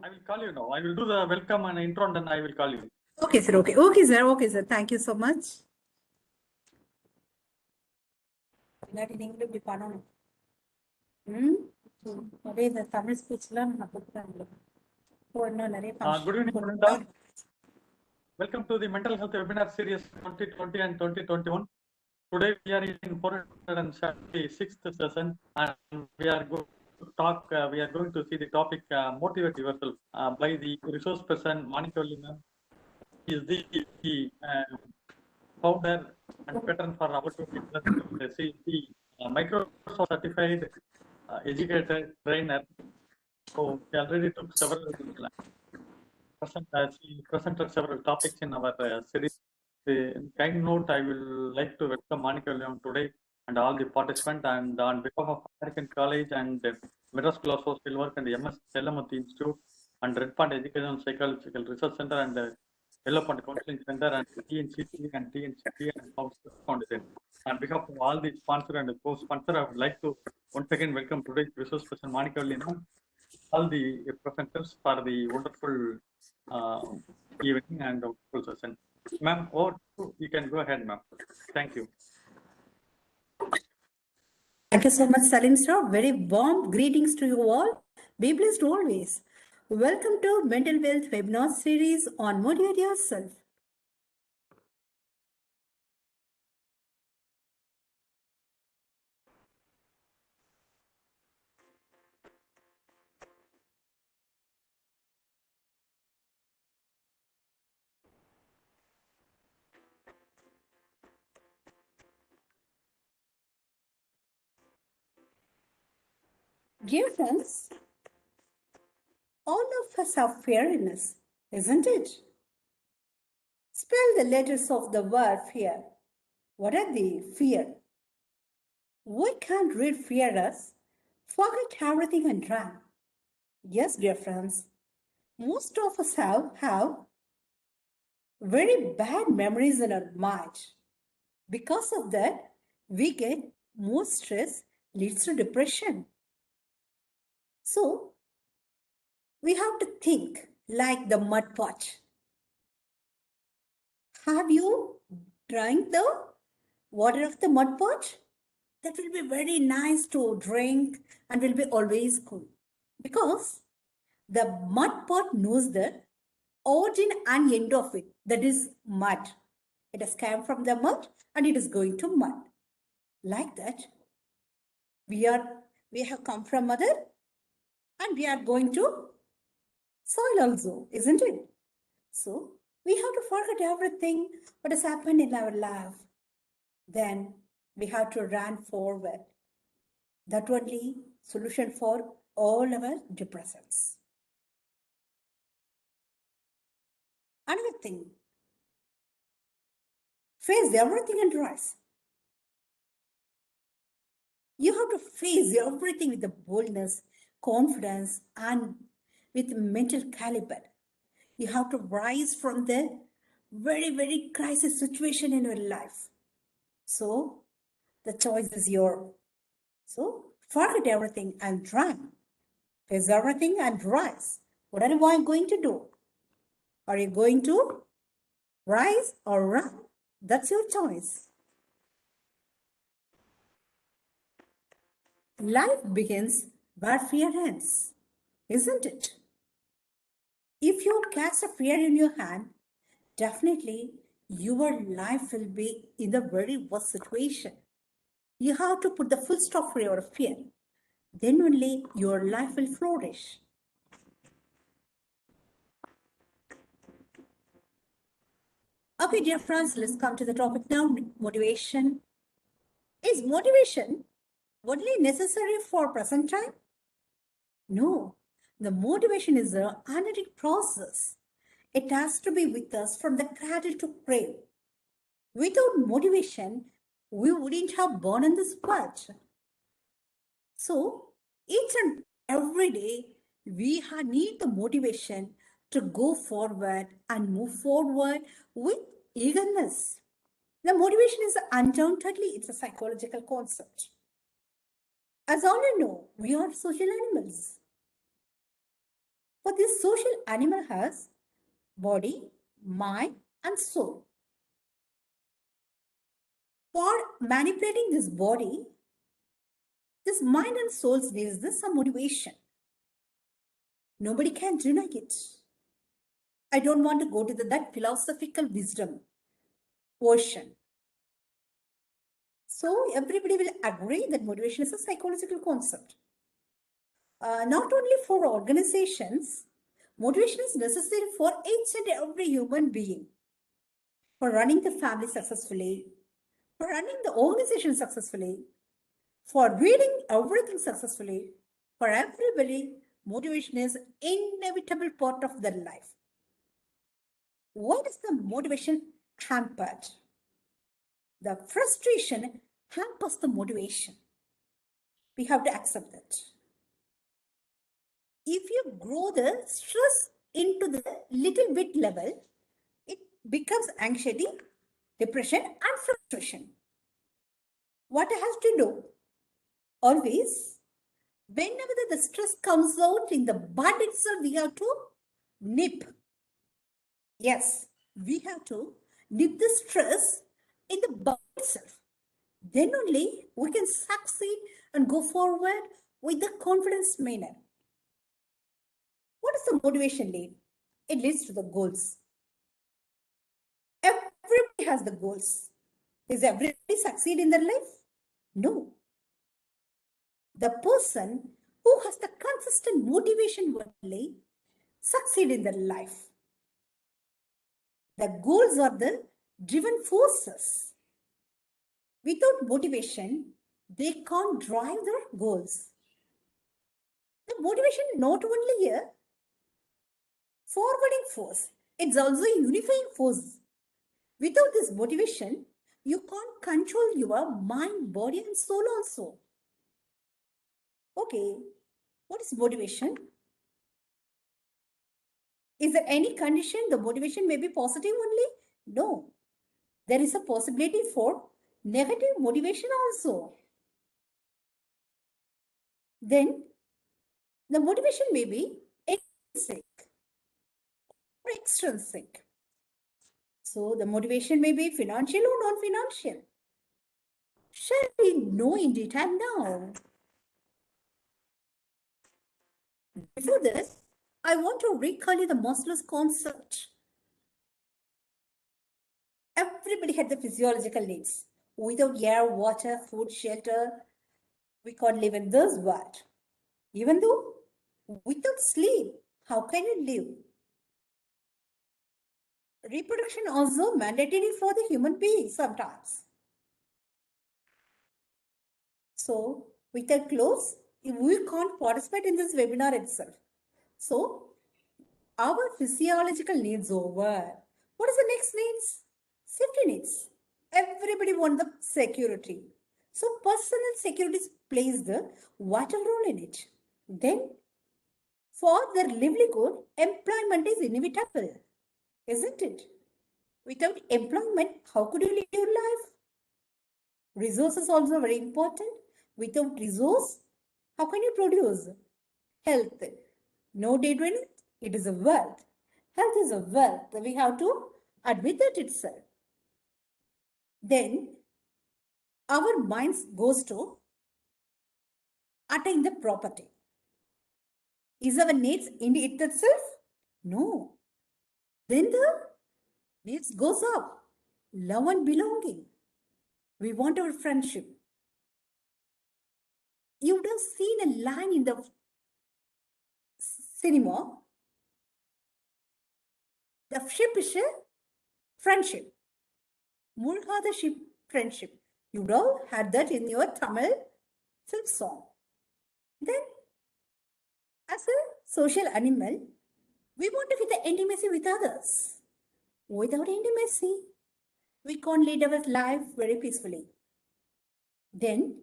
I will call you now. I will do the welcome and intro and then I will call you. Okay, sir. Okay. Okay, sir. Okay, sir. Thank you so much. இல்லாட்டி நீங்களும் இப்படி பண்ணணும். அப்படியே இந்த தமிழ் ஸ்பீச்லாம் நான் கொடுக்குறேன் உங்களுக்கு. இன்னும் நிறைய Good evening, Munanda. Welcome to the Mental Health Webinar Series 2020 and 2021. Today we are in 476th session and we are going to talk, we are going to see the topic motivate yourself by the resource person Monica Lima. He is the founder and patron for opportunity. She is the Microsoft certified educator trainer. So she already took several she presented several topics in our series. In kind note, I will like to welcome Monica Leon today and all the participants, and on behalf of American College and Madras School of Social Work and the MS Sellamuthi Institute and Red Pond Education and Psychological Research Center and Yellow Pond Counseling Center and TNCT and TNCT and Foundation. On behalf of all the sponsor and the co-sponsor, I would like to once again welcome today's resource person Monica Leon, all the presenters for the wonderful evening and wonderful session. Ma'am, you can go ahead, ma'am. Thank you. Thank you so much, Salim sir. Very warm greetings to you all. Be blessed always. Welcome to Mental Health Webinar Series on Motivate Yourself. Dear friends, all of us have fear in us, isn't it? Spell the letters of the word fear. What are they? Fear. We can't read fear us, forget everything and run. Yes, dear friends, most of us have very bad memories in our mind. Because of that, we get more stress, leads to depression. So, we have to think like the mud pot. Have you drank the water of the mud pot? That will be very nice to drink and will be always cool. Because the mud pot knows the origin and end of it. That is mud. It has come from the mud and it is going to mud. Like that, we have come from mother and we are going to soil also, isn't it? So we have to forget everything what has happened in our life. Then we have to run forward. That only solution for all our depressions. Another thing, face everything and rise. You have to face everything with the boldness, confidence, and with mental caliber. You have to rise from the very, very crisis situation in your life. So the choice is yours. So forget everything and run. Face everything and rise. What are you going to do? Are you going to rise or run? That's your choice. Life begins where fear ends, isn't it? If you catch a fear in your hand, definitely your life will be in the very worst situation. You have to put the full stop for your fear. Then only your life will flourish. Okay, dear friends, let's come to the topic now, motivation. Is motivation only necessary for present time? No, the motivation is an analytic process. It has to be with us from the cradle to grave. Without motivation, we wouldn't have born in this world. So, each and every day, we need the motivation to go forward and move forward with eagerness. The motivation is undoubtedly, it's a psychological concept. As all you know, we are social animals. For this social animal has body, mind, and soul. For manipulating this body, this mind and soul needs this some motivation. Nobody can deny it. I don't want to go to that philosophical wisdom portion. So everybody will agree that motivation is a psychological concept. Not only for organizations, motivation is necessary for each and every human being. For running the family successfully, for running the organization successfully, for reading everything successfully, for everybody, motivation is inevitable part of their life. What is the motivation hampered? The frustration hampers the motivation. We have to accept that. If you grow the stress into the little bit level, it becomes anxiety, depression, and frustration. What I have to do? Always, whenever the stress comes out in the bud itself, we have to nip. Yes, we have to nip the stress in the bud itself. Then only we can succeed and go forward with the confidence manner. What does the motivation lead? It leads to the goals. Everybody has the goals. Does everybody succeed in their life? No. The person who has the consistent motivation only succeed in their life. The goals are the driven forces. Without motivation, they can't drive their goals. The motivation not only a forwarding force, it's also a unifying force. Without this motivation, you can't control your mind, body, and soul also. Okay, what is motivation? Is there any condition the motivation may be positive only? No. There is a possibility for negative motivation also. Then the motivation may be intrinsic or extrinsic. So the motivation may be financial or non-financial. Shall we know in detail now? Before this, I want to recall you the Maslow's concept. Everybody had the physiological needs. Without air, water, food, shelter, we can't live in this world. Even though without sleep, how can you live? Reproduction also mandatory for the human being sometimes. So without clothes, we can't participate in this webinar itself. So our physiological needs over. What is the next needs? Safety needs. Everybody wants the security. So personal security plays the vital role in it. Then for their livelihood, employment is inevitable, isn't it? Without employment, how could you live your life? Resources also very important. Without resource, how can you produce? Health. No doubt in it. It is a wealth. Health is a wealth. We have to admit that itself. Then our minds goes to attain the property. Is our needs in it itself? No. Then the needs goes up. Love and belonging. We want our friendship. You would have seen a line in the cinema. The ship is a friendship. Mulha the ship friendship. You would have had that in your Tamil film song. Then, as a social animal, we want to get the intimacy with others. Without intimacy, we can't lead our life very peacefully. Then,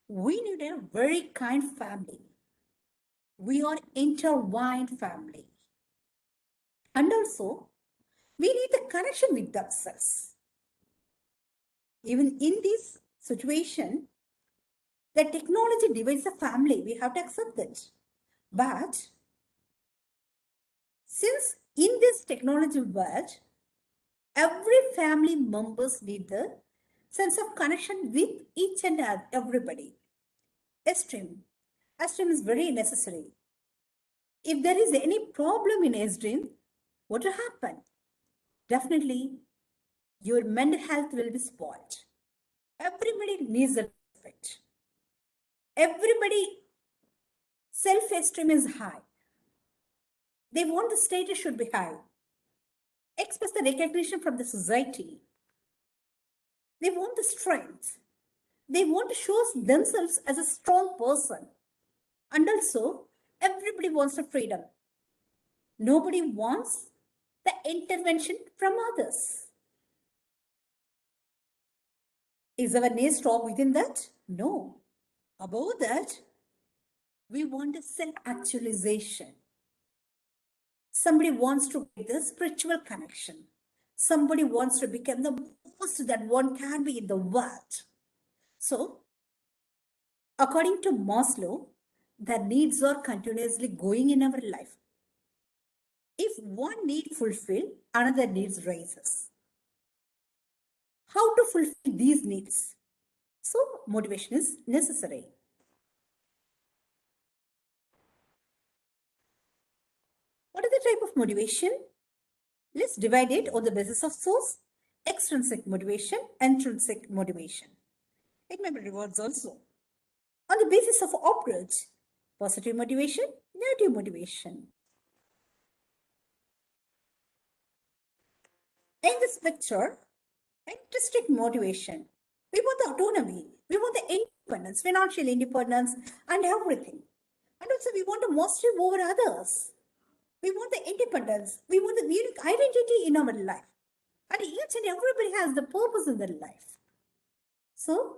we need a very kind family. We are intertwined family. And also, we need the connection with ourselves. Even in this situation, the technology divides the family. We have to accept that. But Since in this technology world, every family members need the sense of connection with each and everybody. Esteem. Esteem is very necessary. If there is any problem in esteem, what will happen? Definitely, your mental health will be spoiled. Everybody needs the respect. Everybody self-esteem is high. They want the status should be high. Express the recognition from the society. They want the strength. They want to show themselves as a strong person. And also, everybody wants the freedom. Nobody wants the intervention from others. Is our need stop within that? No. Above that, we want a self-actualization. Somebody wants to get the spiritual connection. Somebody wants to become the most that one can be in the world. So, according to Maslow, the needs are continuously going in our life. If one need fulfilled, another needs rises. How to fulfill these needs? So, motivation is necessary. What is the type of motivation? Let's divide it on the basis of source, extrinsic motivation, intrinsic motivation. It may be rewards also. On the basis of approach, positive motivation, negative motivation. In this picture, intrinsic motivation. We want the autonomy, we want the independence, financial independence, and everything. And also, we want the mastery over others. We want the independence. We want the unique identity in our life. And each and everybody has the purpose in their life. So,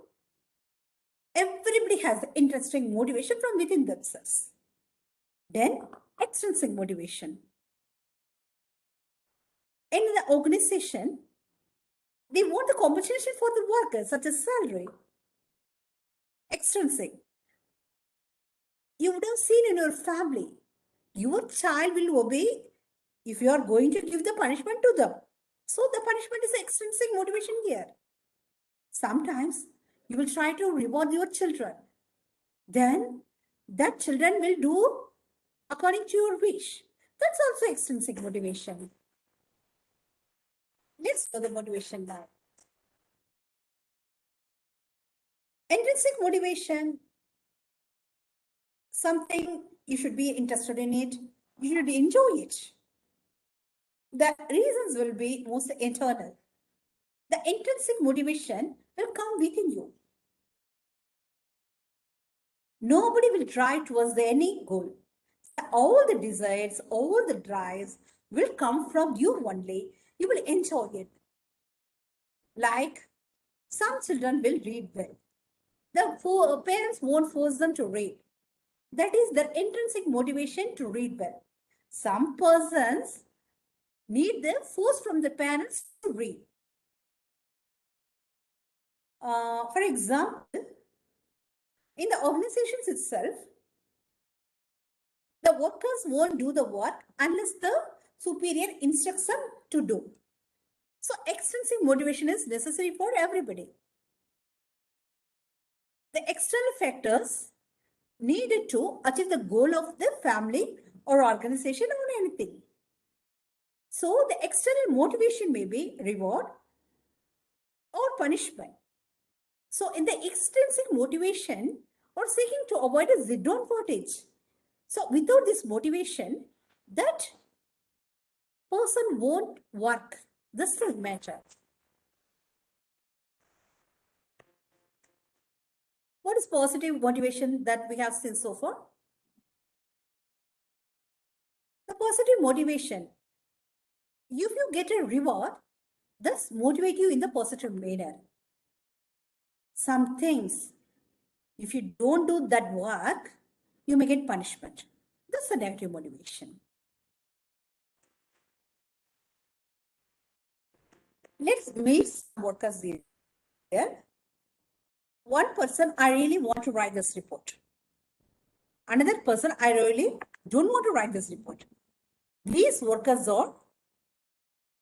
everybody has the interesting motivation from within themselves. Then, extrinsic motivation. In the organization, they want the compensation for the workers, such as salary. Extrinsic. You would have seen in your family, your child will obey if you are going to give the punishment to them. So the punishment is extrinsic motivation here. Sometimes you will try to reward your children. Then that children will do according to your wish. That's also extrinsic motivation. Let's go the motivation now. Intrinsic motivation, something you should be interested in it, you should enjoy it. The reasons will be most internal. The intrinsic motivation will come within you. Nobody will drive towards any goal. All the desires, all the drives will come from you only. You will enjoy it. Like some children will read well. The parents won't force them to read. That is their intrinsic motivation to read well. Some persons need the force from the parents to read. For example, in the organizations itself, the workers won't do the work unless the superior instructs them to do. So extrinsic motivation is necessary for everybody. The external factors needed to achieve the goal of the family or organization or anything. So the external motivation may be reward or punishment. So in the extrinsic motivation or seeking to avoid a disadvantage. So without this motivation, that person won't work. This will matter. What is positive motivation that we have seen so far? The positive motivation. If you get a reward, this motivate you in the positive manner. Some things, if you don't do that work, you may get punishment. That's the negative motivation. Let's meet some workers here. One person, I really want to write this report. Another person, I really don't want to write this report. these workers are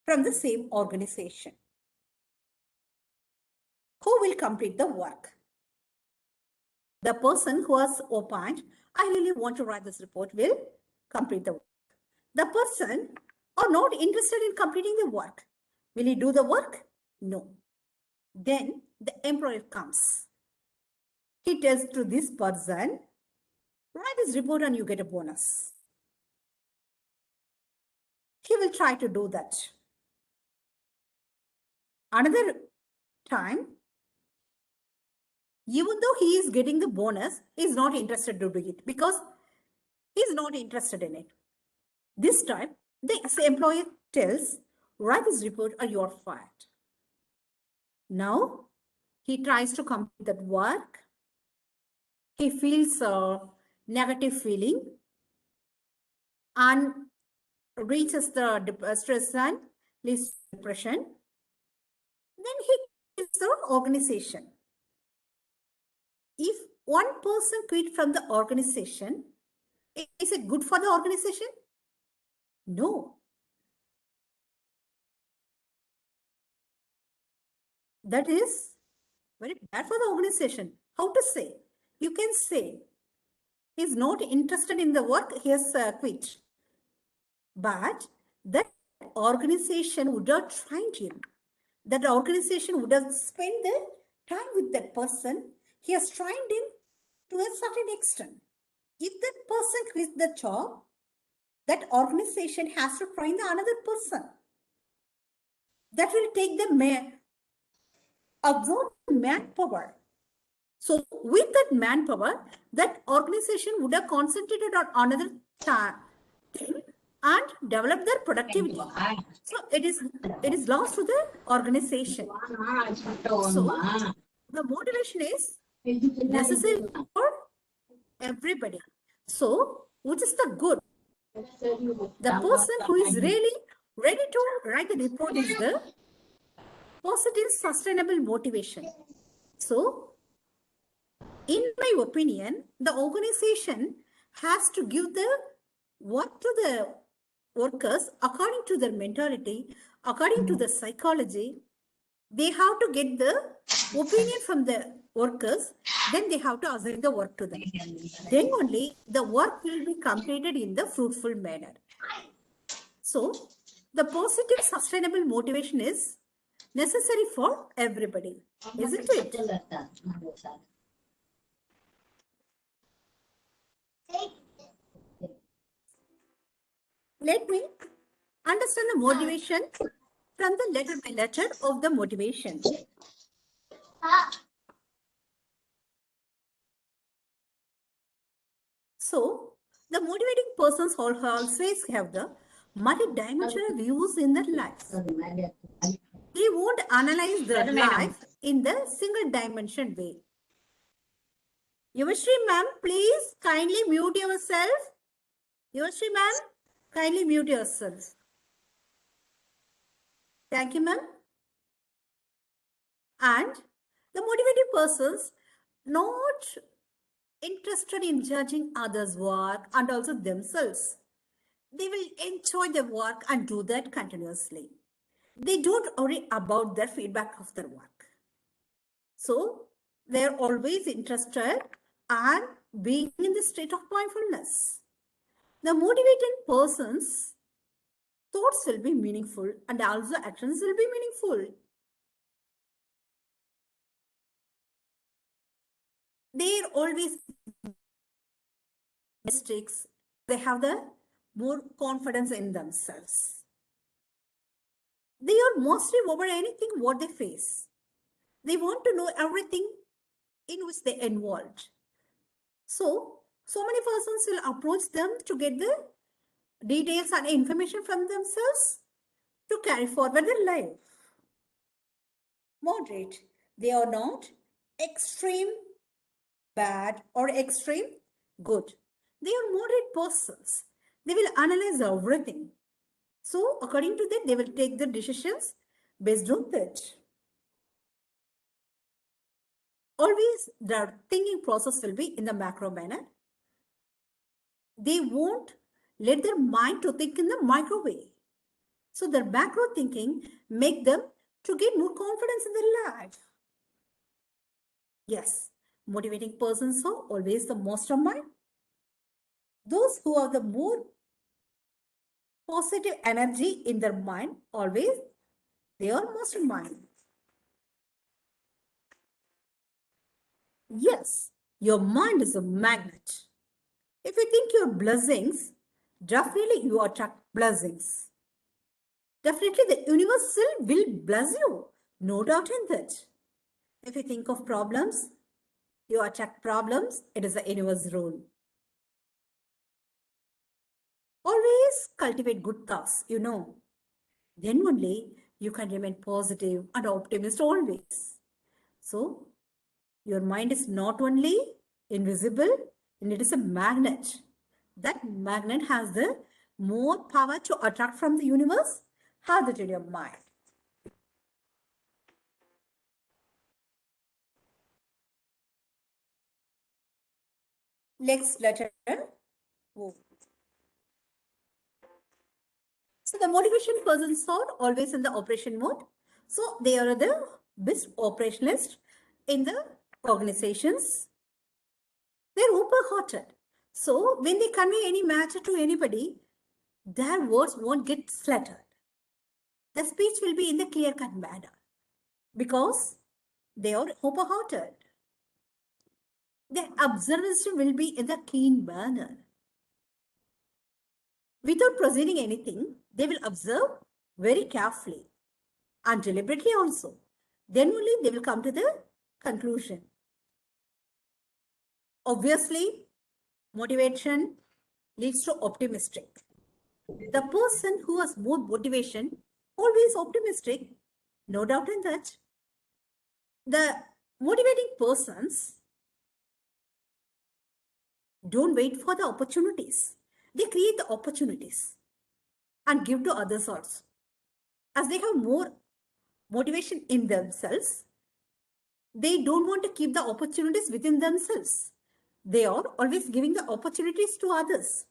from the same organization. Who will complete the work? The person who has opined, I really want to write this report, will complete the work. The person are not interested in completing the work. Will he do the work? No. Then the employer comes. He tells to this person, write this report and you get a bonus. He will try to do that. Another time, even though he is getting the bonus, he is not interested to do it because he is not interested in it. This time, the employer tells, write this report or you are fired. Now, he tries to complete that work. He feels a negative feeling and reaches the stress and leads to depression. Then he quits the organization. If one person quit from the organization, is it good for the organization? No. That is very bad for the organization. How to say? You can say he's not interested in the work, he has quit. But that organization would have trained him. That organization would have spent the time with that person. He has trained him to a certain extent. If that person quits the job, that organization has to train the another person. That will take the absorb manpower. So with that manpower, that organization would have concentrated on another thing and develop their productivity. So it is lost to the organization. So the motivation is necessary for everybody. So which is the good? The person who is really ready to write the report is the positive sustainable motivation. So in my opinion, the organization has to give the work to the workers according to their mentality, according to the psychology. They have to get the opinion from the workers, then they have to assign the work to them. Then only the work will be completed in the fruitful manner. So the positive sustainable motivation is necessary for everybody, isn't it? Let me understand the motivation from the letter by letter of the motivation. So, the motivating persons always have the multi-dimensional views in their lives. They won't analyze their life in the single dimension way. Yuvashri ma'am, please kindly mute yourself. Yuvashri ma'am, kindly mute yourself. Thank you, ma'am. And the motivated persons not interested in judging others' work and also themselves. They will enjoy their work and do that continuously. They don't worry about their feedback of their work. So they're always interested and being in the state of mindfulness. The motivated person's thoughts will be meaningful and also actions will be meaningful. They're always mistakes. They have the more confidence in themselves. They are mostly over anything what they face. They want to know everything in which they involved. So many persons will approach them to get the details and information from themselves to carry forward their life. Moderate. They are not extreme bad or extreme good. They are moderate persons. They will analyze everything. So according to that, they will take the decisions based on that. Always their thinking process will be in the macro manner. They won't let their mind to think in the micro way. So their macro thinking make them to get more confidence in their life. Yes, motivating persons are always the mastermind. Those who have the more positive energy in their mind, always they are mastermind. Yes, your mind is a magnet. If you think your blessings, definitely you attract blessings. Definitely the universe will bless you. No doubt in that. If you think of problems, you attract problems. It is the universe rule. Always cultivate good thoughts, Then only you can remain positive and optimist always. So, your mind is not only invisible, and it is a magnet. That magnet has the more power to attract from the universe. Have that in your mind. Next letter. O. So the motivation persons are always in the operation mode. So they are the best operationalists in the organizations. They're open-hearted. So when they convey any matter to anybody, their words won't get slaughtered. The speech will be in the clear-cut manner because they are open-hearted. Their observation will be in the keen manner. Without proceeding anything, they will observe very carefully and deliberately also. Then only they will come to the conclusion. Obviously, motivation leads to optimistic. The person who has more motivation, always optimistic, no doubt in that. The motivating persons don't wait for the opportunities. They create the opportunities and give to others also. As they have more motivation in themselves, they don't want to keep the opportunities within themselves. They are always giving the opportunities to others.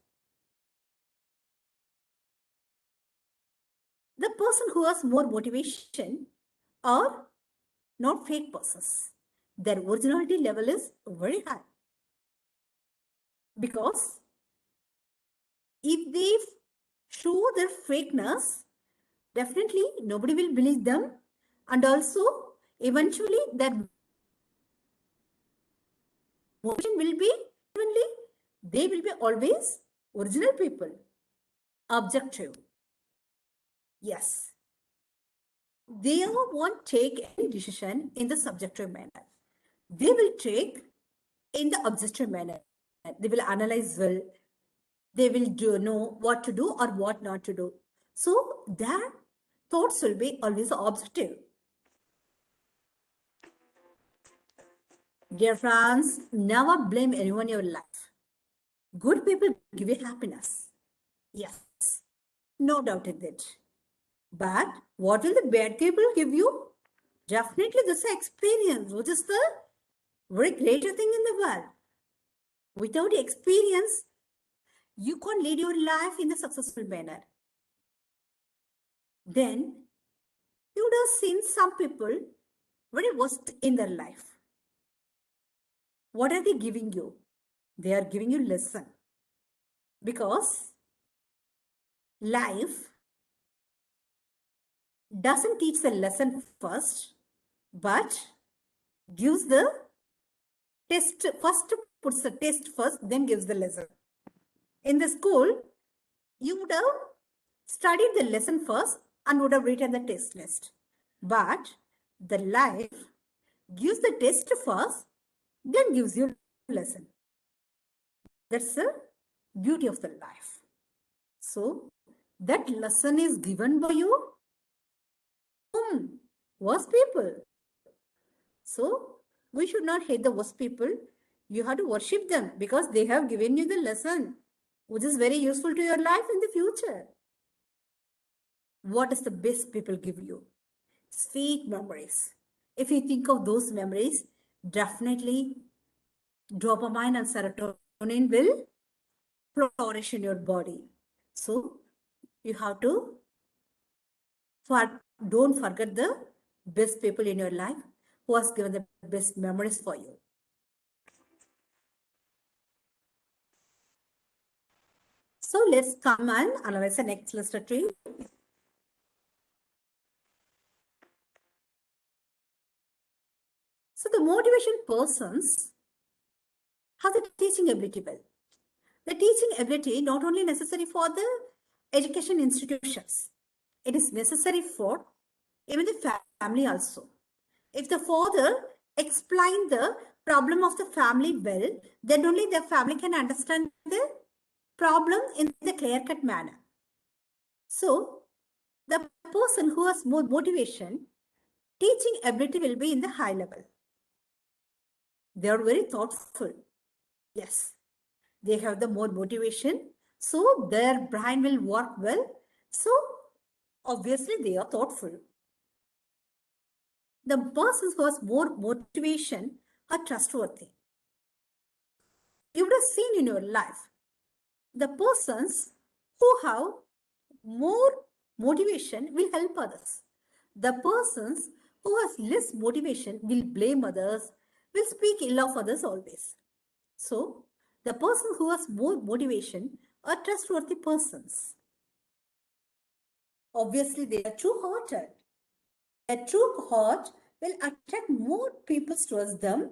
The person who has more motivation are not fake persons. Their originality level is very high. Because if they show their fakeness, definitely nobody will believe them. And also, eventually, their motivation will be, they will be always original people. Objective. Yes. They won't take any decision in the subjective manner. They will take in the objective manner. They will analyze well. They will know what to do or what not to do. So their thoughts will be always objective. Dear friends, never blame anyone in your life. Good people give you happiness. Yes, no doubt in that. But what will the bad people give you? Definitely this experience, which is the very greater thing in the world. Without experience, you can't lead your life in a successful manner. Then you would have seen some people very worst in their life. What are they giving you? They are giving you lesson. Because life doesn't teach the lesson first, but gives the test first, puts the test first, then gives the lesson. In the school, you would have studied the lesson first and would have written the test list. But the life gives the test first, then gives you lesson. That's the beauty of the life. So that lesson is given by you. Worst people. So we should not hate the worst people. You have to worship them because they have given you the lesson, which is very useful to your life in the future. What does the best people give you? Sweet memories. If you think of those memories, definitely dopamine and serotonin will flourish in your body. So you have to don't forget the best people in your life who has given the best memories for you. So let's come and analyze the next cluster tree. So the motivation persons have the teaching ability well. The teaching ability not only necessary for the education institutions, it is necessary for even the family also. If the father explain the problem of the family well, then only the family can understand the problem in the clear-cut manner. So the person who has more motivation, teaching ability will be in the high level. They are very thoughtful. Yes, they have the more motivation, so their brain will work well. So obviously they are thoughtful. The persons who has more motivation are trustworthy. You would have seen in your life the persons who have more motivation will help others. The persons who has less motivation will blame others, will speak ill of others always. So, the person who has more motivation are trustworthy persons. Obviously, they are true-hearted. A true heart will attract more people towards them.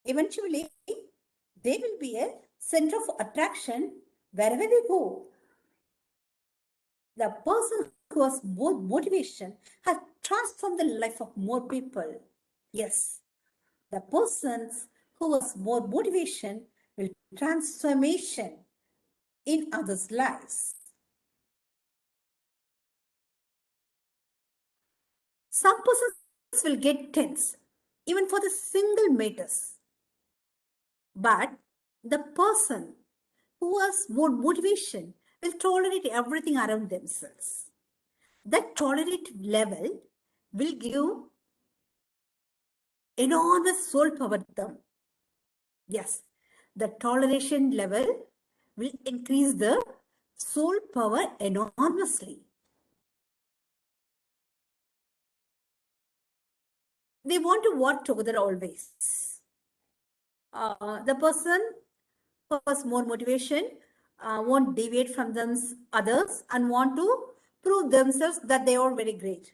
Eventually, they will be a center of attraction wherever they go. The person who has more motivation has transformed the life of more people. Yes, the persons who has more motivation will transformation in others' lives. Some persons will get tense even for the single matters. But the person who has more motivation will tolerate everything around themselves. That tolerate level will give enormous soul power to them. Yes, the toleration level will increase the soul power enormously. They want to work together always. The person who has more motivation won't deviate from others and want to prove themselves that they are very great.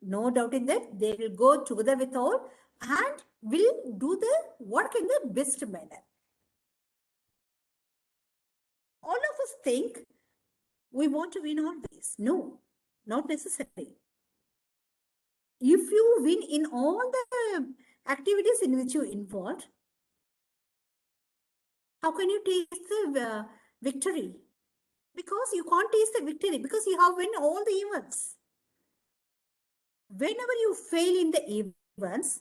No doubt in that, they will go together with all and will do the work in the best manner. All of us think we want to win always. No, not necessary. If you win in all the activities in which you involved, how can you taste the victory? Because you can't taste the victory because you have won all the events. Whenever you fail in the events,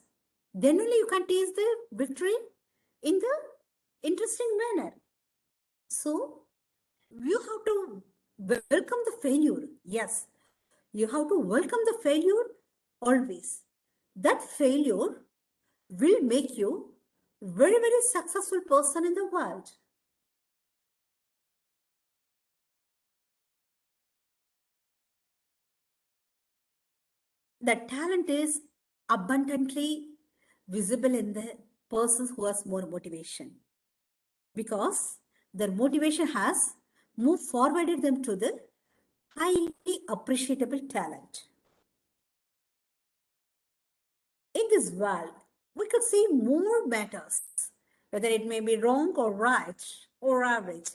then only you can taste the victory in the interesting manner. So you have to welcome the failure. Yes, you have to welcome the failure always. That failure will make you very, very successful person in the world. The talent is abundantly visible in the persons who has more motivation because their motivation has moved forwarded them to the highly appreciable talent. In this world, we could see more matters, whether it may be wrong or right or average.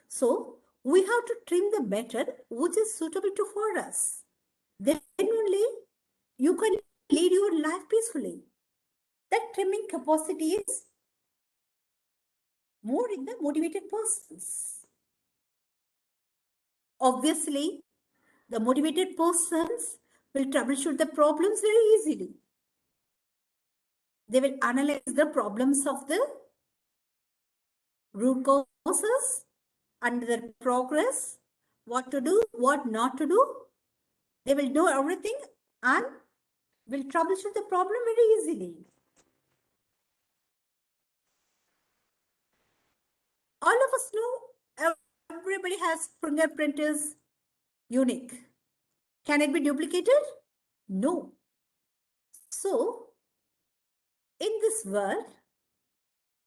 So we have to trim the method which is suitable to for us. Then only you can lead your life peacefully. That trimming capacity is more in the motivated persons. Obviously, the motivated persons will troubleshoot the problems very easily. They will analyze the problems of the root causes and their progress, what to do, what not to do. They will know everything and will troubleshoot the problem very easily. All of us know everybody has fingerprint is unique. Can it be duplicated? No. So, in this world,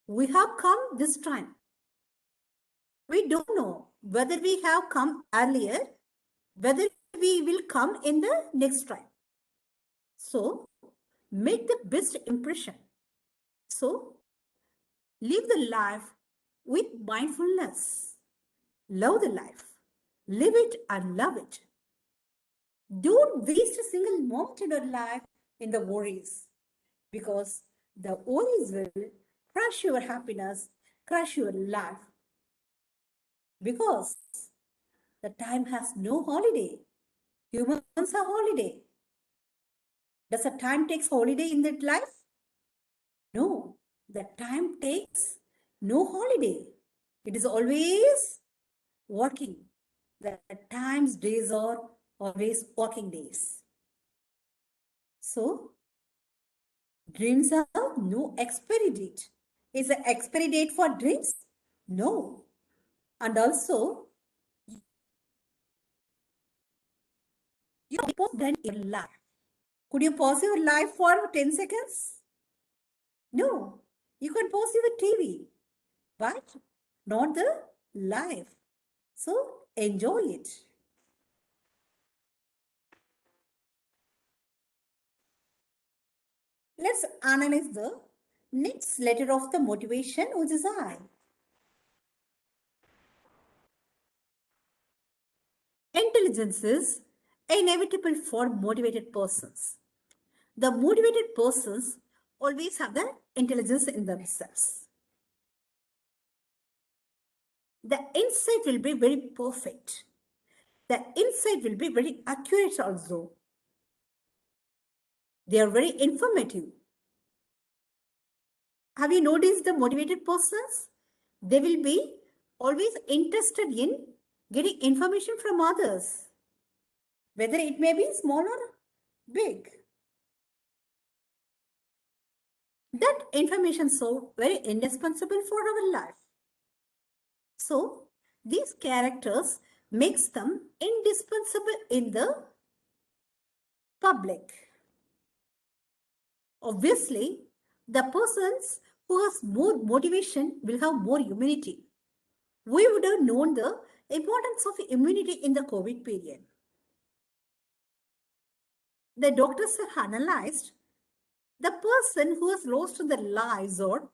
we have come this time. We don't know whether we have come earlier, whether we will come in the next time. So, make the best impression. So, live the life with mindfulness. Love the life. Live it and love it. Don't waste a single moment in your life in the worries, because the worries will crush your happiness, crush your life. Because the time has no holiday. Humans are holiday. Does a time takes holiday in that life? No, the time takes no holiday. It is always working. The times, days are always working days. So, dreams have no expiry date. Is the expiry date for dreams? No. And also, you pause then your life. Could you pause your life for 10 seconds? No. You can pause your TV, but not the life. So enjoy it. Let's analyze the next letter of the motivation, which is I. Intelligence is inevitable for motivated persons. The motivated persons always have the intelligence in themselves. The insight will be very perfect. The insight will be very accurate also. They are very informative. Have you noticed the motivated persons? They will be always interested in getting information from others, whether it may be small or big. That information is so very indispensable for our life. So these characters makes them indispensable in the public. Obviously, the persons who has more motivation will have more immunity. We would have known the importance of immunity in the COVID period. The doctors have analyzed the person who has lost their lives are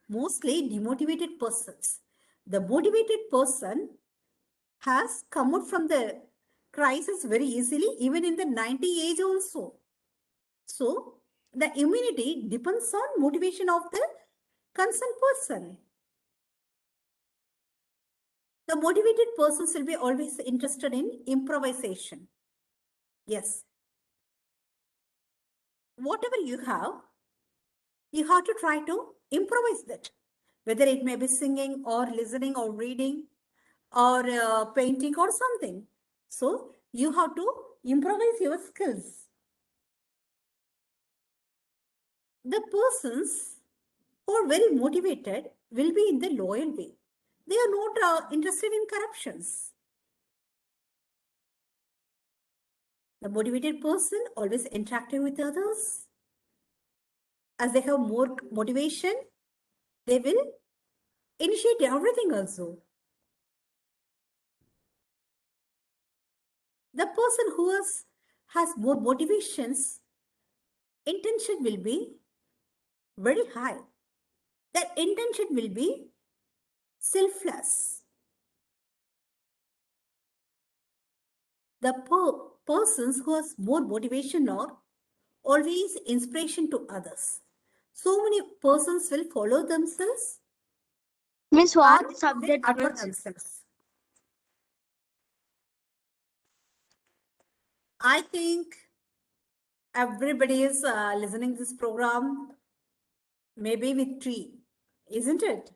mostly demotivated persons. The motivated person has come out from the crisis very easily, even in the 90 age also. So, the immunity depends on motivation of the concerned person. The motivated persons will be always interested in improvisation. Yes. Whatever you have to try to improvise that. Whether it may be singing or listening or reading or painting or something. So, you have to improvise your skills. The persons who are very motivated will be in the loyal way. They are not interested in corruptions. The motivated person always interacting with others. As they have more motivation, they will initiate everything also. The person who has more motivations, intention will be very high. That intention will be selfless. The persons who has more motivation are always inspiration to others. So many persons will follow themselves. Miss, Or what subject admire means? themselves. I think everybody is listening this program maybe with tree, isn't it?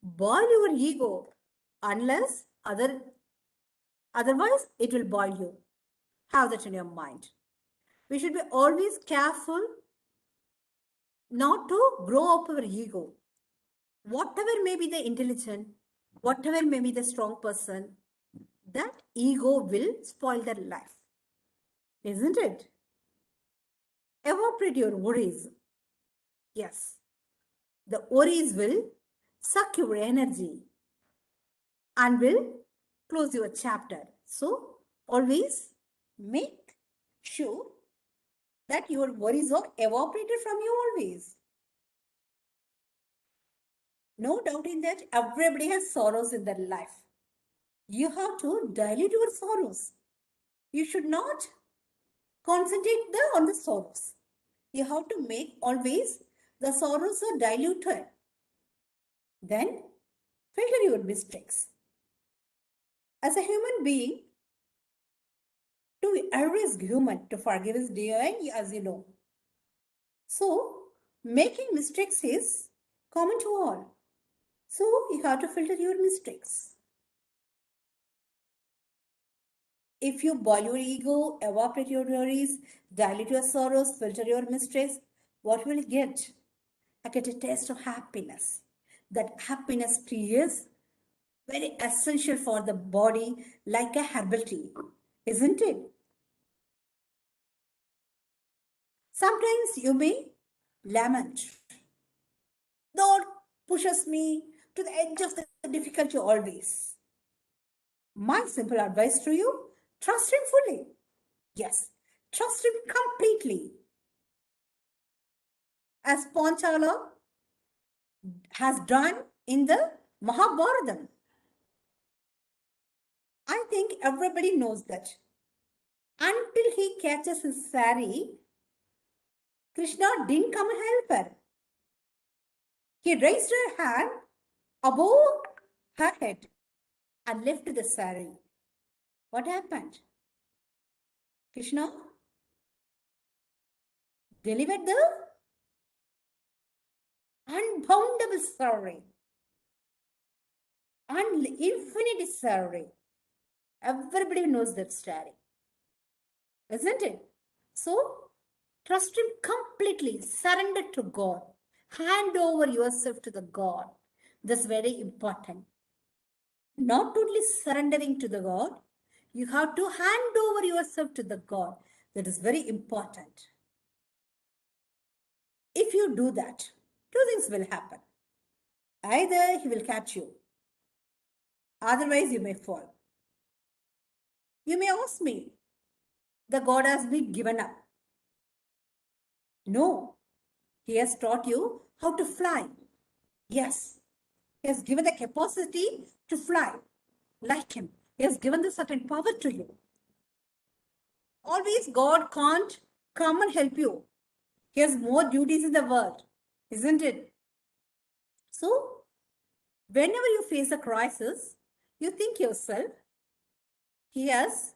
Boil your ego, unless otherwise it will boil you. Have that in your mind. We should be always careful not to grow up our ego. Whatever may be the intelligence, whatever may be the strong person, that ego will spoil their life. Isn't it? Evaporate your worries. Yes, the worries will suck your energy and will close your chapter. So always make sure that your worries are evaporated from you always. No doubt in that everybody has sorrows in their life. You have to dilute your sorrows. You should not concentrate on the sorrows. You have to make always the sorrows are diluted. Then filter your mistakes. As a human being, to err is human, to forgive is divine, as you know. So, making mistakes is common to all. So, you have to filter your mistakes. If you boil your ego, evaporate your worries, dilute your sorrows, filter your mistakes, what will you get? I get a taste of happiness. That happiness tea is very essential for the body, like a herbal tea, isn't it? Sometimes you may lament. Lord pushes me to the edge of the difficulty always. My simple advice to you, trust Him fully. Yes, trust Him completely. As Panchala has done in the Mahabharata. I think everybody knows that. Until he catches his sari, Krishna didn't come and help her. He raised her hand above her head and lifted the sari. What happened? Krishna delivered the unboundable sari, infinite sari. Everybody knows that story, isn't it? So, trust Him completely, surrender to God, hand over yourself to the God. That's very important. Not only surrendering to the God, you have to hand over yourself to the God. That is very important. If you do that, two things will happen. Either He will catch you, otherwise you may fall. You may ask me, the God has been given up. No, He has taught you how to fly. Yes, He has given the capacity to fly like Him. He has given the certain power to you. Always God can't come and help you. He has more duties in the world, isn't it? So, whenever you face a crisis, you think yourself, He has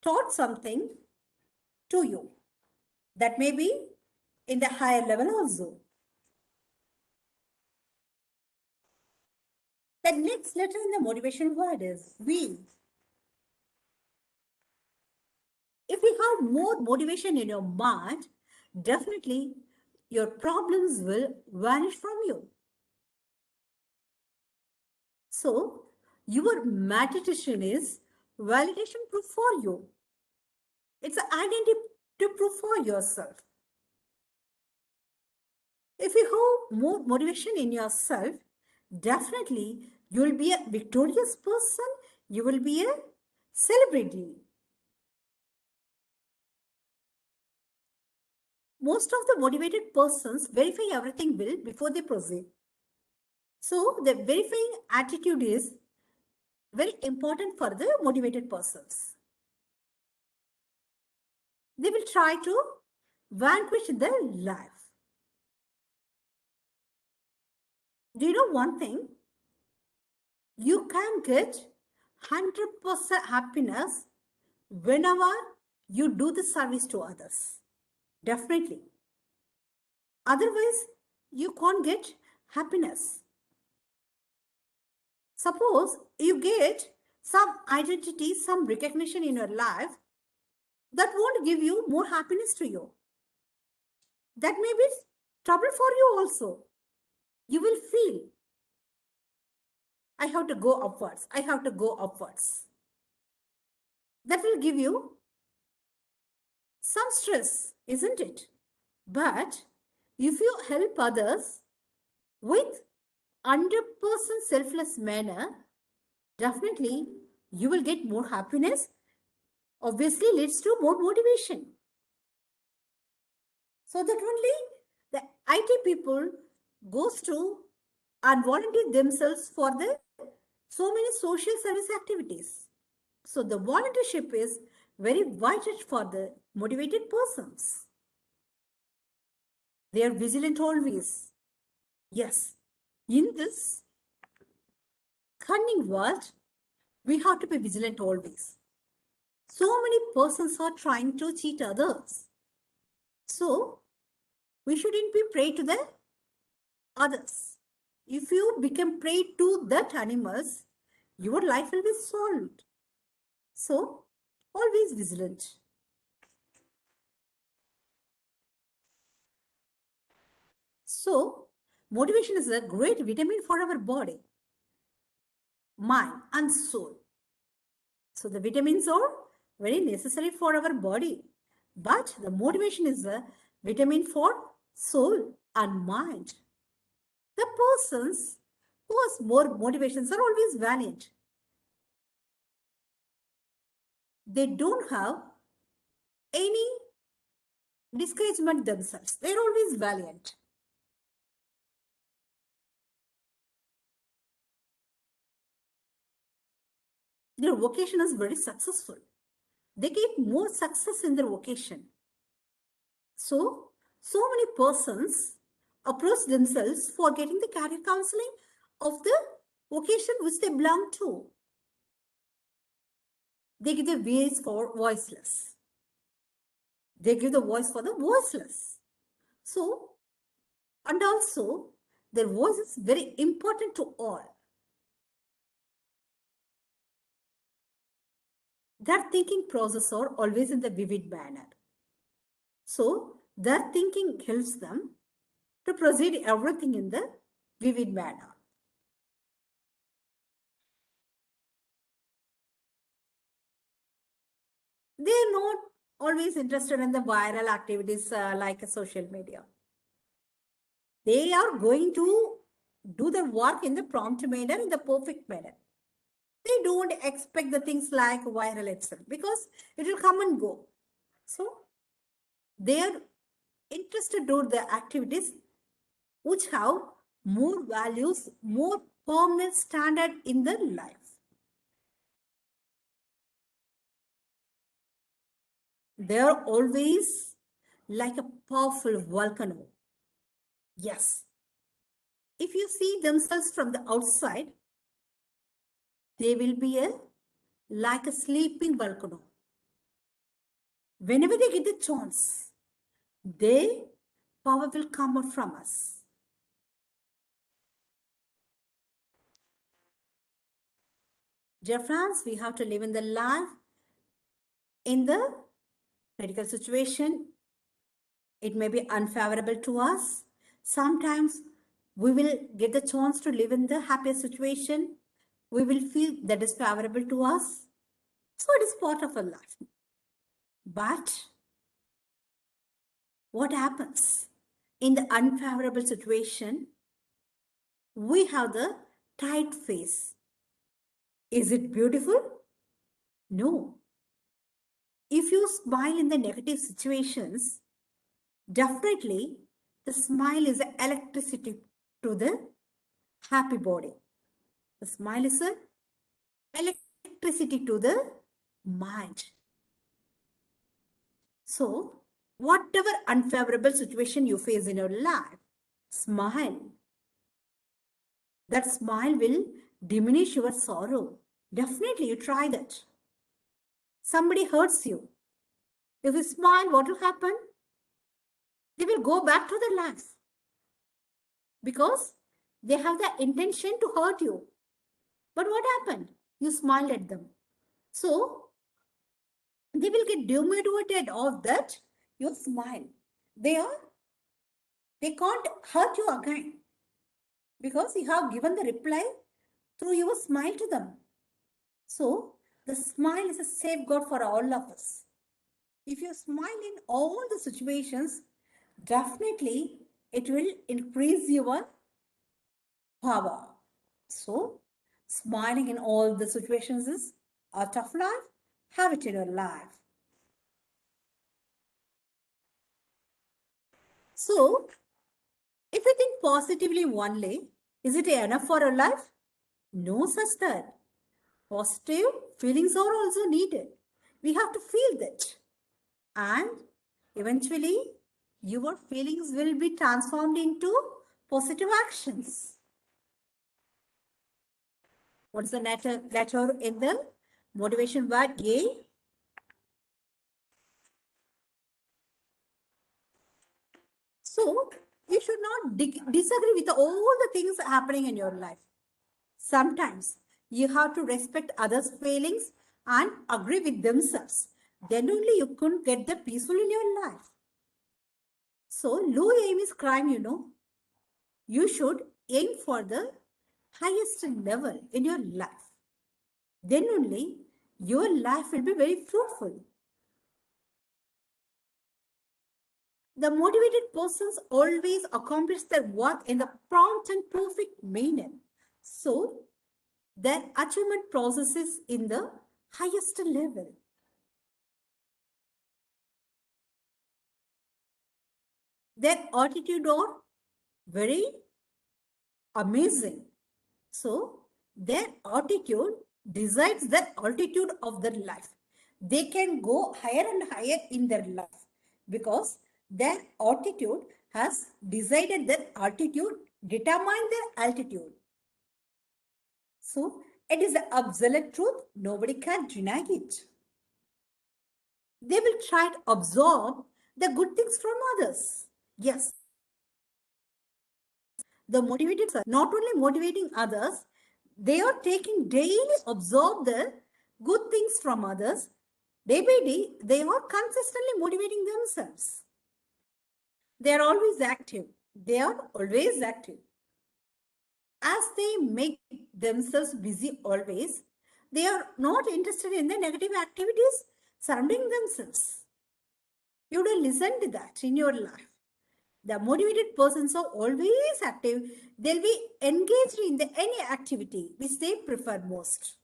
taught something to you. That may be in the higher level also. The next letter in the motivation word is we. If you have more motivation in your mind, definitely your problems will vanish from you. So, your meditation is validation proof for you. It's an identity proof for yourself. If you have more motivation in yourself, definitely you will be a victorious person. You will be a celebrity. Most of the motivated persons verify everything well before they proceed. So the verifying attitude is very important for the motivated persons. They will try to vanquish their life. Do you know one thing? You can get 100% happiness whenever you do the service to others. Definitely. Otherwise, you can't get happiness. Suppose you get some identity, some recognition in your life that won't give you more happiness to you. That may be trouble for you also. You will feel. I have to go upwards. I have to go upwards. That will give you some stress, isn't it? But if you help others with 100% selfless manner, definitely you will get more happiness. Obviously leads to more motivation. So that only the IT people goes to and volunteer themselves for the so many social service activities. So the volunteership is very vital for the motivated persons. They are vigilant always. Yes, in this cunning world, we have to be vigilant always. So many persons are trying to cheat others. So we shouldn't be prey to the others. If you become prey to that animals, your life will be solved. So always vigilant. So motivation is a great vitamin for our body, mind and soul. So the vitamins are very necessary for our body. But the motivation is a vitamin for soul and mind. The persons who has more motivations are always valiant. They don't have any discouragement themselves. They're always valiant. Their vocation is very successful. They get more success in their vocation. So many persons approach themselves for getting the career counseling of the vocation which they belong to. They give the voice for voiceless. They give the voice for the voiceless. So, and also their voice is very important to all. Their thinking process are always in the vivid manner. So, their thinking helps them to proceed everything in the vivid manner. They're not always interested in the viral activities like social media. They are going to do their work in the prompt manner, in the perfect manner. They don't expect the things like viral itself because it will come and go. So they are interested to do the activities which have more values, more permanent standard in their life. They are always like a powerful volcano. Yes. If you see themselves from the outside, they will be like a sleeping volcano. Whenever they get the chance, their power will come out from us. Dear friends, we have to live in the life in the critical situation. It may be unfavorable to us. Sometimes we will get the chance to live in the happiest situation. We will feel that is favorable to us. So it is part of our life. But what happens in the unfavorable situation? We have the tight face. Is it beautiful? No. If you smile in the negative situations, definitely the smile is electricity to the happy body. The smile is electricity to the mind. So, whatever unfavorable situation you face in your life, smile. That smile will diminish your sorrow. Definitely, you try that. Somebody hurts you. If you smile, what will happen? They will go back to their life because they have the intention to hurt you. But what happened? You smiled at them. So they will get demotivated of that your smile. They can't hurt you again because you have given the reply through your smile to them. So the smile is a safeguard for all of us. If you smile in all the situations, definitely it will increase your power. So, smiling in all the situations is a tough life. Have it in your life. So, if you think positively only, is it enough for a life? No such thing. Positive feelings are also needed. We have to feel that. And eventually, your feelings will be transformed into positive actions. What's the letter in the motivation word? A. So you should not disagree with all the things happening in your life. Sometimes you have to respect others' feelings and agree with themselves. Then only you can get the peaceful in your life. So low aim is crime, you know. You should aim for the highest level in your life. Then only your life will be very fruitful. The motivated persons always accomplish their work in the prompt and perfect manner. So, their achievement process is in the highest level. Their attitude are very amazing. So, their attitude decides the altitude of their life. They can go higher and higher in their life because their attitude has decided their altitude, determined their altitude. So, it is the absolute truth. Nobody can deny it. They will try to absorb the good things from others. Yes, the motivated are not only motivating others, they are taking daily absorb the good things from others. Day by day, they are consistently motivating themselves. They are always active. They are always active. As they make themselves busy always, they are not interested in the negative activities surrounding themselves. You would listen to that in your life. The motivated persons are always active. They'll be engaged in any activity which they prefer most.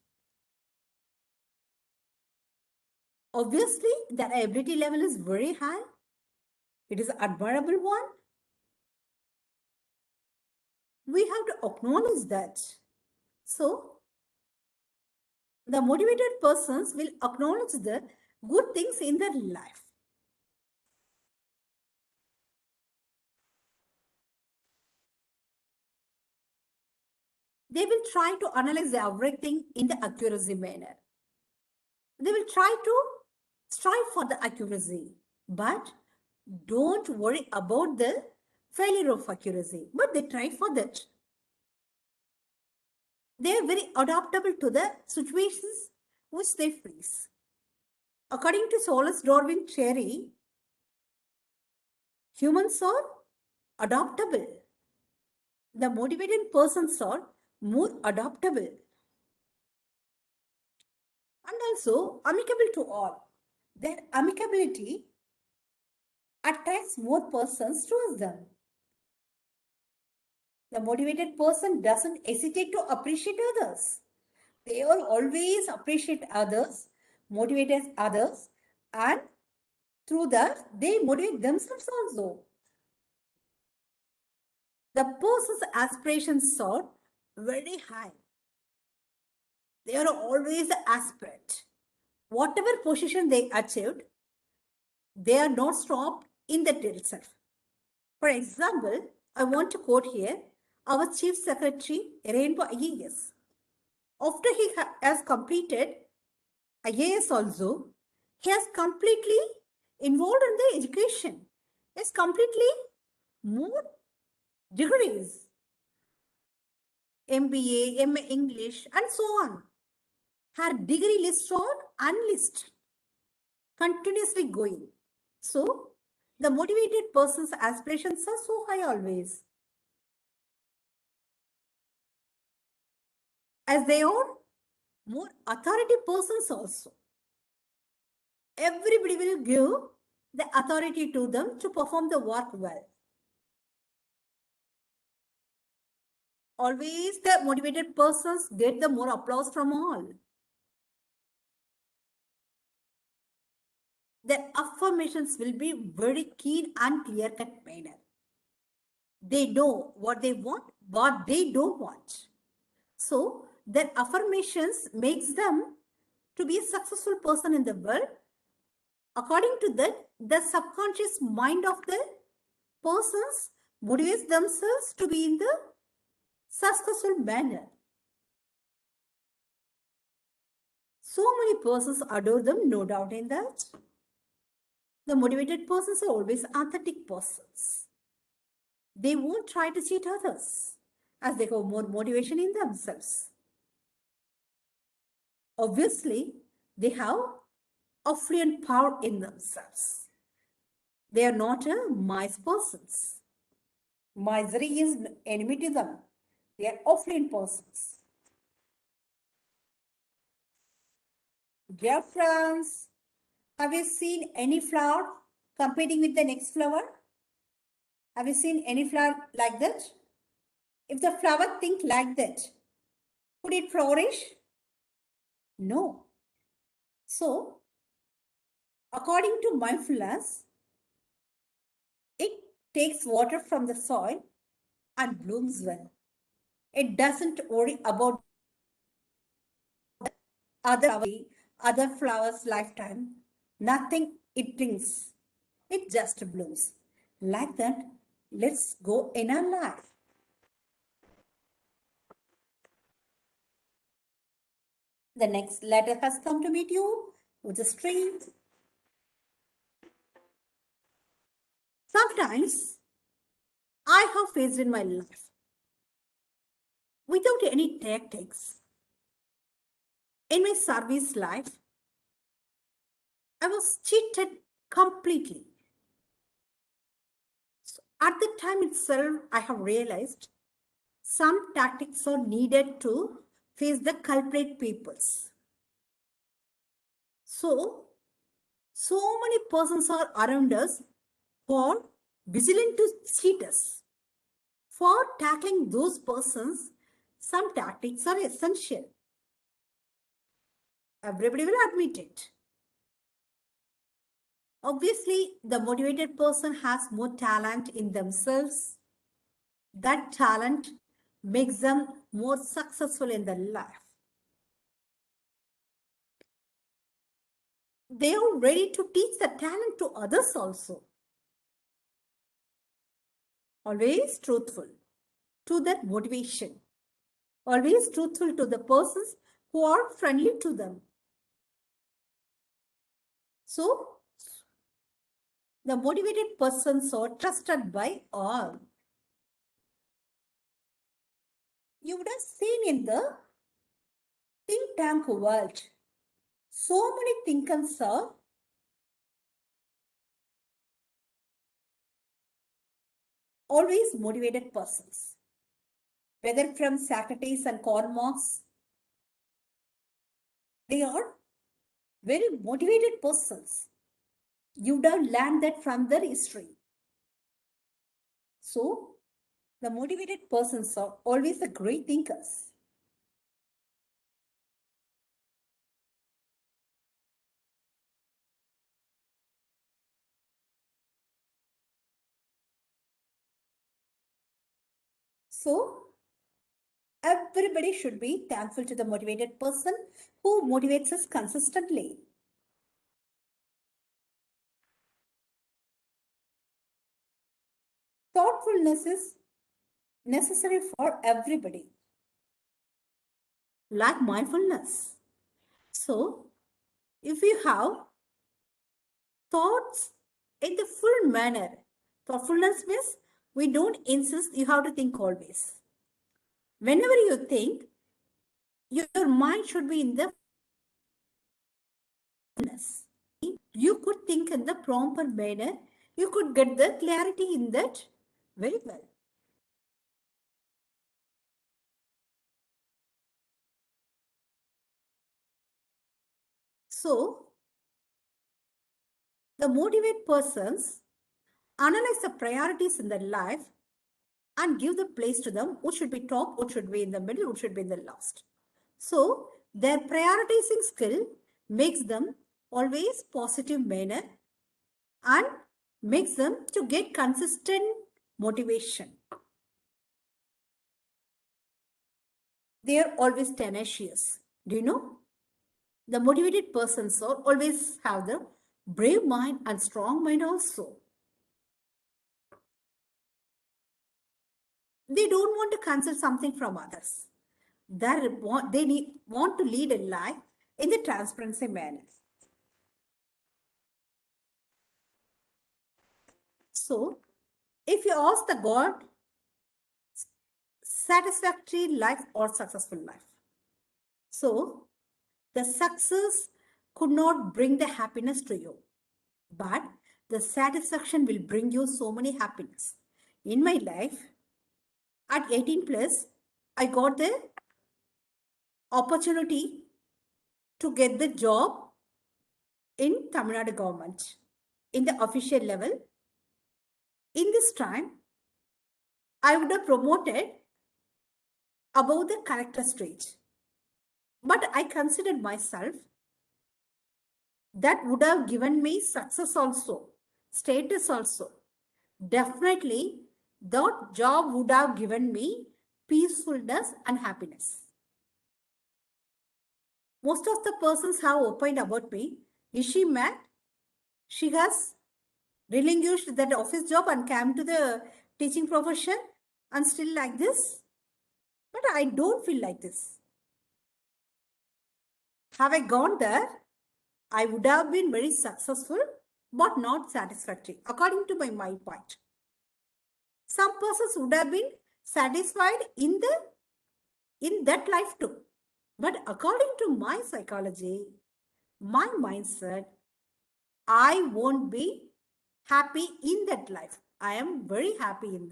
Obviously, their ability level is very high. It is an admirable one. We have to acknowledge that. So, the motivated persons will acknowledge the good things in their life. They will try to analyze everything in the accuracy manner. They will try to strive for the accuracy, but don't worry about the failure of accuracy, but they try for that. They are very adaptable to the situations which they face. According to Wallace Darwin theory, humans are adaptable. The motivated persons are more adaptable and also amicable to all. Their amicability attracts more persons towards them. The motivated person doesn't hesitate to appreciate others. They will always appreciate others, motivate others, and through that, they motivate themselves also. The person's aspirations are very high. They are always aspirant. Whatever position they achieved, they are not stopped in that itself. For example, I want to quote here our Chief Secretary, Rainbow IAS. After he has completed IAS also, he has completely involved in the education. He has completely more degrees, MBA, MA English, and so on. Her degree lists are unlisted, continuously going. So, the motivated person's aspirations are so high always. as they are more authority persons also. Everybody will give the authority to them to perform the work well. Always the motivated persons get the more applause from all. Their affirmations will be very keen and clear-cut manner. They know what they want, what they don't want. So their affirmations makes them to be a successful person in the world. According to that, the subconscious mind of the persons motivates themselves to be in the successful manner. So many persons adore them, no doubt in that. The motivated persons are always authentic persons. They won't try to cheat others as they have more motivation in themselves. Obviously, they have affluent power in themselves. They are not a mice persons. Misery is enemy to them. They are affluent persons. Dear friends, have you seen any flower competing with the next flower? Have you seen any flower like that? If the flower think like that, could it flourish? No. So, according to mindfulness, it takes water from the soil and blooms well. It doesn't worry about other flowers' lifetime. Nothing it thinks. It just blooms. Like that, let's go in our life. The next letter has come to meet you with a string. Sometimes I have faced in my life without any tactics. In my service life, I was cheated completely. So at the time itself, I have realized some tactics are needed to face the culprit peoples. So many persons are around us who are vigilant to cheat us. For tackling those persons, some tactics are essential. Everybody will admit it. Obviously, the motivated person has more talent in themselves. That talent makes them more successful in their life. They are ready to teach the talent to others also. Always truthful to their motivation. Always truthful to the persons who are friendly to them. So, the motivated persons are trusted by all. You would have seen in the think tank world, so many thinkers are always motivated persons. Whether from Socrates and Karl Marx, they are very motivated persons. You would have learned that from their history. So, the motivated persons are always the great thinkers. So, everybody should be thankful to the motivated person who motivates us consistently. Thoughtfulness is necessary for everybody, like mindfulness. So, if you have thoughts in the full manner, thoughtfulness means we don't insist you have to think always. Whenever you think, your mind should be in the fullness. You could think in the proper manner. You could get the clarity in that very well. So, the motivated persons analyze the priorities in their life and give the place to them, what should be top, what should be in the middle, what should be in the last. So, their prioritizing skill makes them always positive manner and makes them to get consistent motivation. They are always tenacious. Do you know? The motivated persons always have the brave mind and strong mind also. They don't want to cancel something from others. They want to lead a life in the transparency manner. So, if you ask the God, satisfactory life or successful life. So, the success could not bring the happiness to you, but the satisfaction will bring you so many happiness. In my life, at 18 plus, I got the opportunity to get the job in Tamil Nadu government in the official level. In this time, I would have promoted above the character stage. But I considered myself that would have given me success also, status also. Definitely, that job would have given me peacefulness and happiness. Most of the persons have opined about me. Is she mad? She has relinquished that office job and came to the teaching profession and still like this. But I don't feel like this. Have I gone there, I would have been very successful, but not satisfactory, according to my mind point. Some persons would have been satisfied in that life too. But according to my psychology, my mindset, I won't be happy in that life. I am very happy in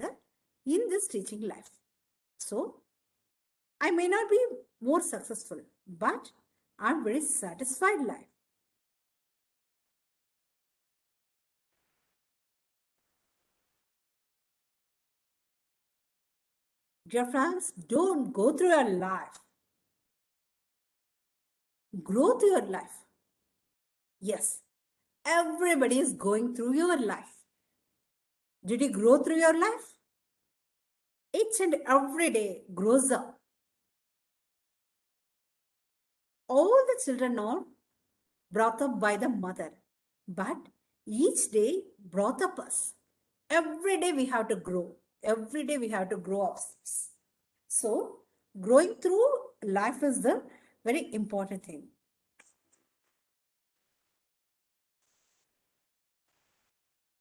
this teaching life. So I may not be more successful, but I'm very satisfied life. Dear friends, don't go through your life. Grow through your life. Yes, everybody is going through your life. Did you grow through your life? Each and every day grows up. All the children are brought up by the mother, but each day brought up us. Every day we have to grow. Every day we have to grow ourselves. So, growing through life is the very important thing.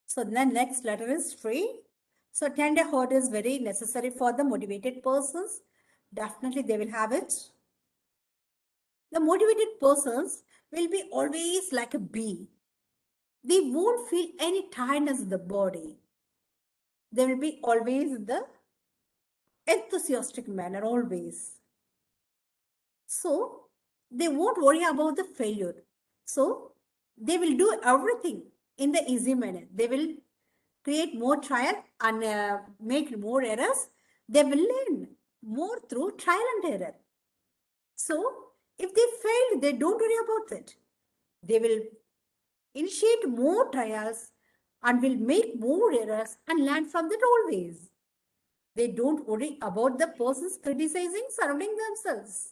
So, the next letter is 3. So, tender heart is very necessary for the motivated persons. Definitely they will have it. The motivated persons will be always like a bee. They won't feel any tiredness in the body. They will be always in the enthusiastic manner, always. So, they won't worry about the failure. So, they will do everything in the easy manner. They will create more trial and make more errors. They will learn more through trial and error. So, if they fail, they don't worry about it. They will initiate more trials and will make more errors and learn from that always. They don't worry about the persons criticizing surrounding themselves.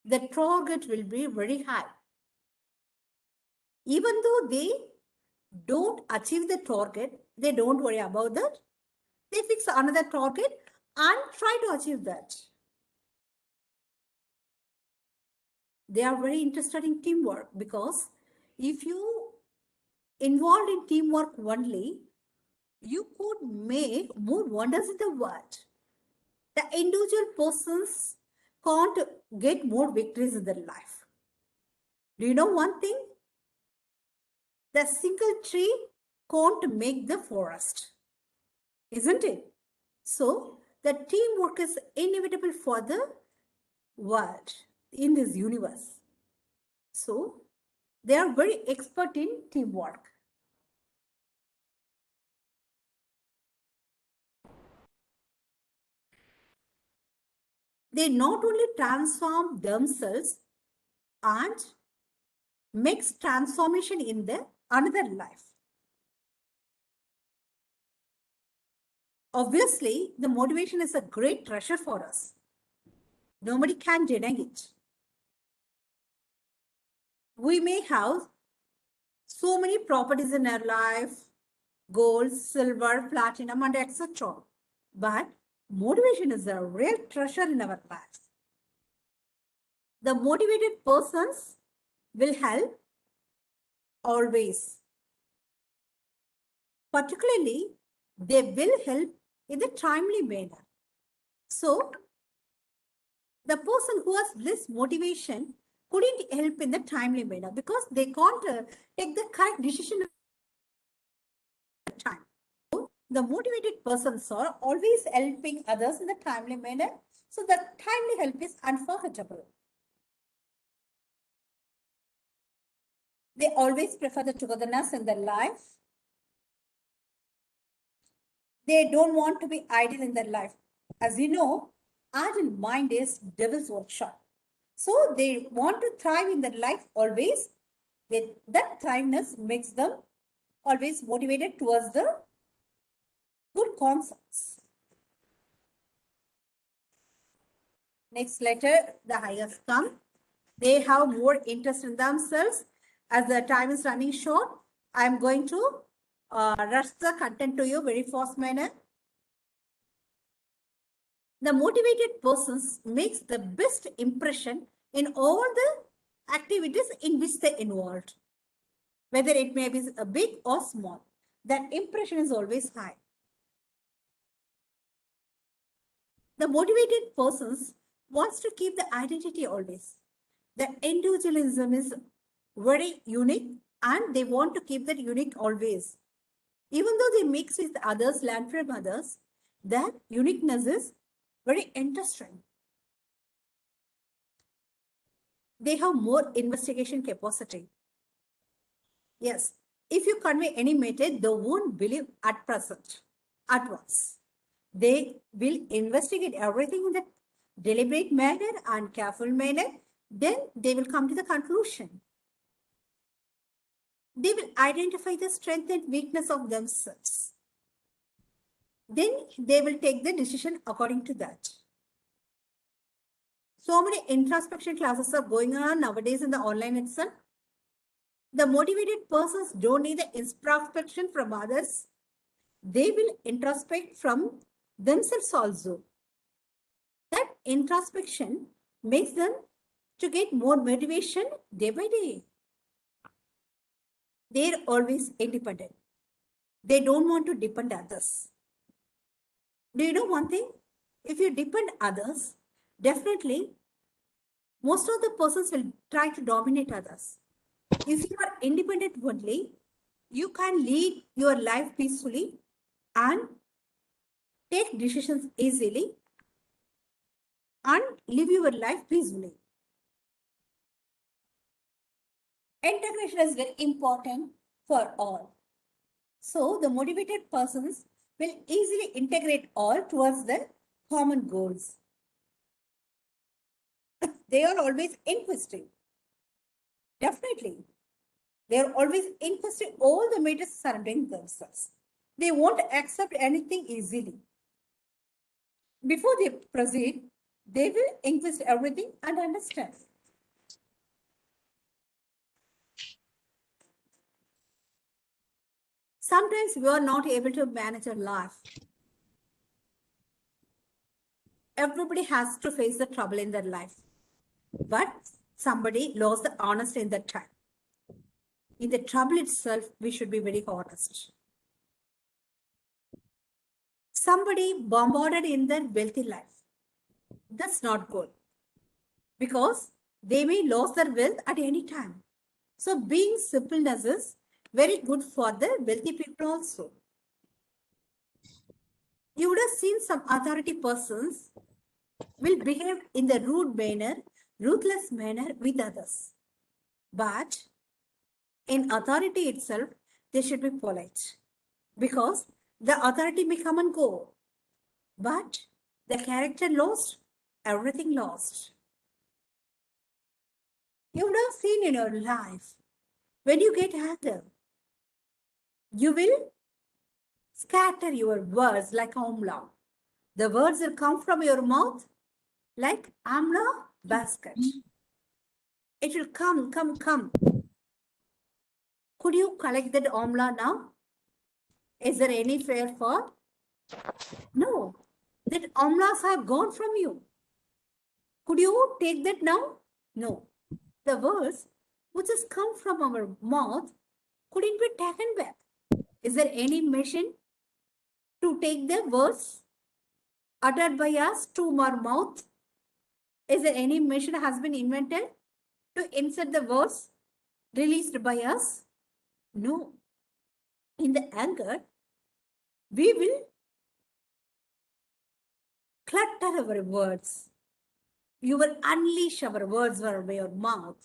The target will be very high. Even though they don't achieve the target, they don't worry about that. They fix another target and try to achieve that. They are very interested in teamwork, because if you involved in teamwork only, you could make more wonders in the world. The individual persons can't get more victories in their life. Do you know one thing? The single tree can't make the forest, isn't it? So, the teamwork is inevitable for the world in this universe. So they are very expert in teamwork. They not only transform themselves and makes transformation in the another life. Obviously, the motivation is a great treasure for us. Nobody can deny it. We may have so many properties in our life, gold, silver, platinum, and etc. But motivation is a real treasure in our lives. The motivated persons will help always. Particularly, they will help in the timely manner. So, the person who has this motivation couldn't help in the timely manner because they can't take the correct decision at the time. So, the motivated persons are always helping others in the timely manner. So, the timely help is unforgettable. They always prefer the togetherness in their life. They don't want to be idle in their life. As you know, idle mind is devil's workshop. So they want to thrive in their life always. That thriveness makes them always motivated towards the good concepts. Next letter, the highest come. They have more interest in themselves. As the time is running short, I am going to rush the content to you very fast manner. The motivated persons makes the best impression in all the activities in which they involved. Whether it may be a big or small, that impression is always high. The motivated persons wants to keep the identity always. The individualism is very unique and they want to keep that unique always. Even though they mix with others, learn from others, that uniqueness is very interesting. They have more investigation capacity. Yes, if you convey any method, they won't believe at present, at once. They will investigate everything in a deliberate manner and careful manner. Then they will come to the conclusion. They will identify the strength and weakness of themselves. Then they will take the decision according to that. So many introspection classes are going on nowadays in the online itself. The motivated persons don't need the introspection from others. They will introspect from themselves also. That introspection makes them to get more motivation day by day. They're always independent. They don't want to depend others. Do you know one thing? If you depend others, definitely most of the persons will try to dominate others. If you are independent only, you can lead your life peacefully and take decisions easily and live your life peacefully. Integration is very important for all. So the motivated persons will easily integrate all towards the common goals. They are always inquisitive. Definitely. They are always inquisitive all the matters surrounding themselves. They won't accept anything easily. Before they proceed, they will inquire everything and understand. Sometimes we are not able to manage our life. Everybody has to face the trouble in their life. But somebody lost the honesty in that time. In the trouble itself, we should be very honest. Somebody bombarded in their wealthy life. That's not good. Because they may lose their wealth at any time. So being simpleness is very good for the wealthy people also. You would have seen some authority persons will behave in the rude manner, ruthless manner with others. But in authority itself, they should be polite because the authority may come and go. But the character lost, everything lost. You would have seen in your life, when you get anger, you will scatter your words like amla. The words will come from your mouth like amla basket. It will come. Could you collect that amla now? Is there any fear for? No. That amlas have gone from you. Could you take that now? No. The words which has come from our mouth couldn't be taken back. Is there any machine to take the words uttered by us to our mouth? Is there any machine has been invented to insert the words released by us? No. In the anger, we will clutter our words. You will unleash our words from your mouth.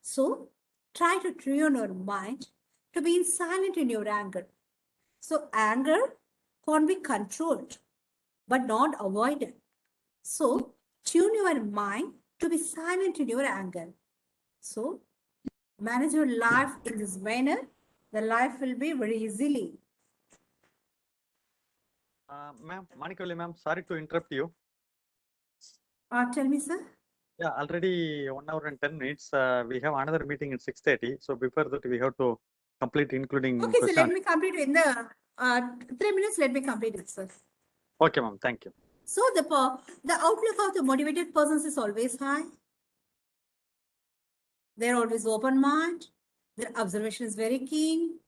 So try to tune your mind to be silent in your anger. So anger can't be controlled, but not avoided. So tune your mind to be silent in your anger. So manage your life in this manner. The life will be very easily. Ma'am, Manikalli ma'am, sorry to interrupt you. Tell me, sir. Yeah, already 1 hour and 10 minutes. We have another meeting at 6:30. So before that, we have to complete, including Okay, so question. let me complete in the 3 minutes. Let me complete it, sir. Okay, ma'am. Thank you. So the outlook of the motivated persons is always high. They're always open mind. Their observation is very keen.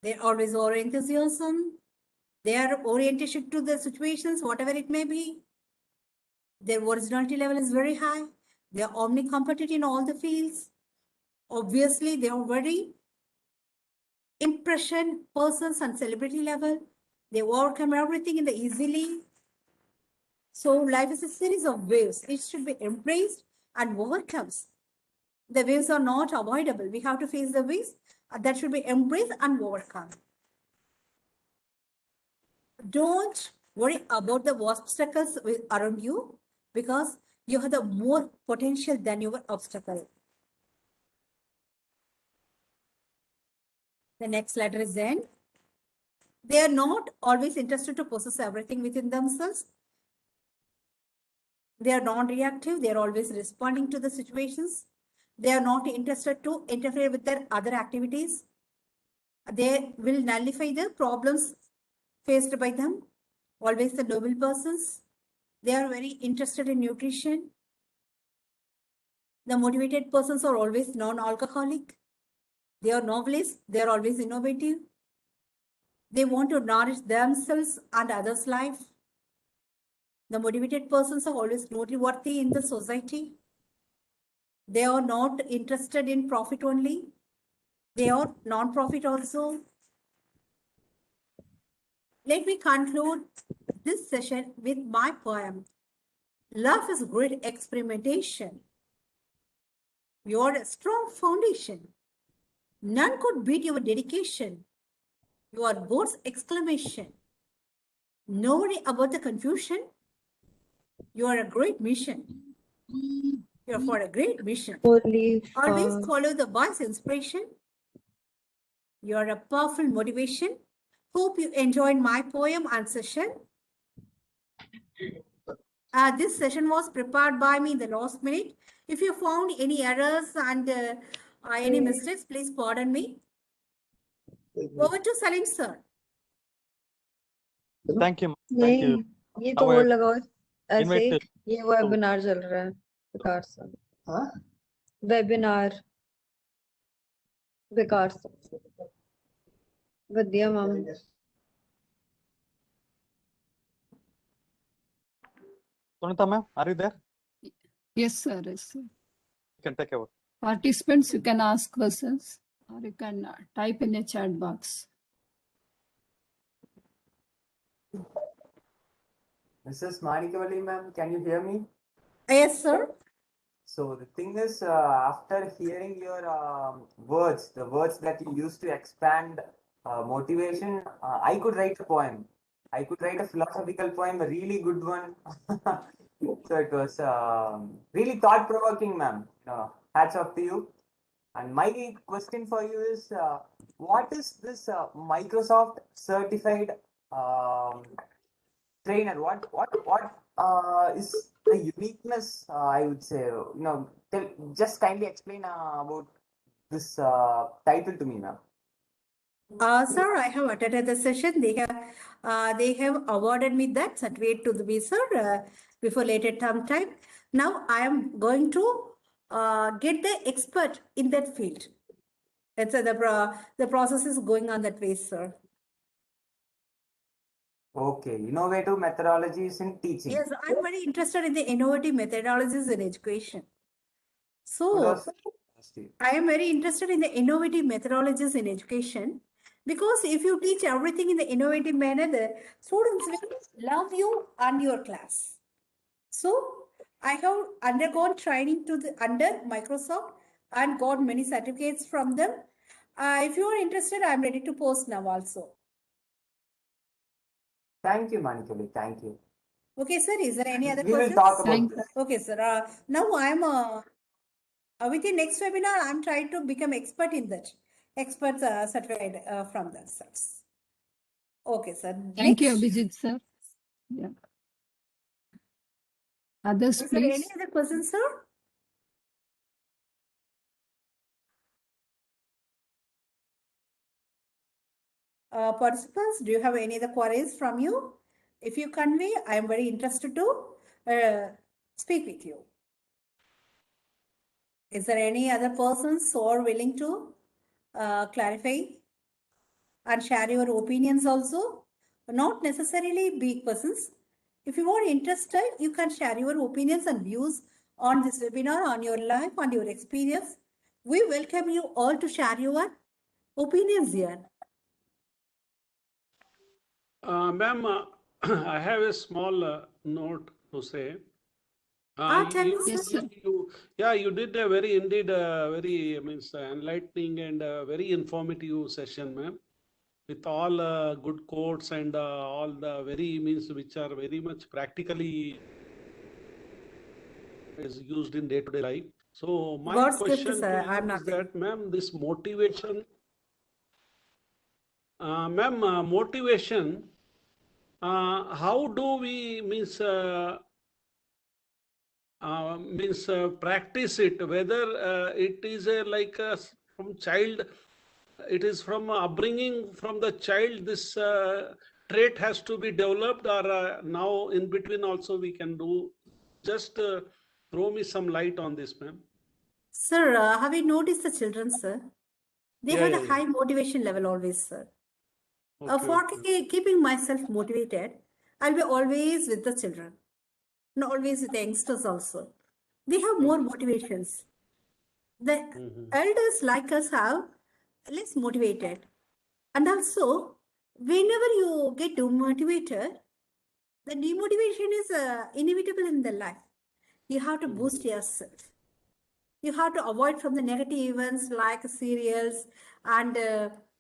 They're always over enthusiasm. Their orientation to the situations, whatever it may be. Their originality level is very high. They are omnicompetent in all the fields. Obviously, they are very impression persons and celebrity level. They overcome everything in the easily. So life is a series of waves. It should be embraced and overcomes. The waves are not avoidable. We have to face the waves that should be embraced and overcome. Don't worry about the obstacles around you because you have the more potential than your obstacle. The next letter is N. They are not always interested to possess everything within themselves. They are non-reactive. They are always responding to the situations. They are not interested to interfere with their other activities. They will nullify the problems faced by them. Always the noble persons. They are very interested in nutrition. The motivated persons are always non-alcoholic. They are novelists. They are always innovative. They want to nourish themselves and others' life. The motivated persons are always noteworthy in the society. They are not interested in profit only. They are non-profit also. Let me conclude this session with my poem. Love is great experimentation. You are a strong foundation. None could beat your dedication. You are God's exclamation. No worry about the confusion. You are a great mission. You are for a great mission. Holy Always fuck. follow the boy's inspiration. You are a powerful motivation. Hope you enjoyed my poem and session. This session was prepared by me in the last minute. If you found any errors and any mistakes, please pardon me. Over to Salim sir. Thank you. ma'am. Thank you. नहीं ये तो Now वो I लगाओ ऐसे invite ये webinar चल रहा है बेकार सा वेबिनार बेकार सा ਵਧੀਆ ma'am Sunita ma'am, are you there? Yes, sir. Yes, sir. You can take over. Participants, you can ask questions or you can type in a chat box. Mrs. Manikalli ma'am, can you hear me? Yes, sir. So the thing is, after hearing your words, the words that you used to expand motivation, I could write a poem. I could write a philosophical poem, a really good one. So it was really thought-provoking, ma'am. Hats off to you. And my question for you is, what is this Microsoft certified um, trainer? What is the uniqueness? I would say, just kindly explain about this title to me, ma'am. Sir, I have attended the session. They have awarded me that certificate to me, sir, before later term time. Now I am going to get the expert in that field. It's the process is going on that way, sir. Okay, innovative methodologies in teaching. Yes, I'm very interested in the innovative methodologies in education. So Philosophy. I am very interested in the innovative methodologies in education because if you teach everything in the innovative manner, the students will love you and your class. So I have undergone training under Microsoft and got many certificates from them. If you are interested, I'm ready to post now also. Thank you, Manikali. Thank you. Okay, sir. Is there any other We will questions? talk about Thank this. Okay, sir. Now I'm with the next webinar, I'm trying to become expert in that. Expert certified from that, sir. Okay, sir. Thank you, Next. Abhijit sir. Yeah. Others, Is there any please. other questions, sir? Participants, do you have any other queries from you? If you convey, I am very interested to speak with you. Is there any other persons who are willing to clarify and share your opinions also? Not necessarily big persons. If you are interested, you can share your opinions and views on this webinar, on your life, on your experience. We welcome you all to share your opinions here. Ma'am, I have a small note to say. Tell me, Yes, sir. sir. You did a very enlightening and very informative session, ma'am, with all good quotes and all the which are very much practically is used in day-to-day life. So my God's gift, question sir. to I'm you is nothing. that, ma'am, this motivation, motivation, how do we practice it, whether it is from child, it is from upbringing from the child, this trait has to be developed, or now in between also we can do. Just throw me some light on this, ma'am. Sir, have you noticed the children, sir? They have the high motivation level always, sir. For keeping myself motivated, I'll be always with the children, not always with the youngsters also. They have more motivations. The elders like us have less motivated. And also, whenever you get demotivated, the demotivation is inevitable in the life. You have to boost yourself. You have to avoid from the negative events like serials and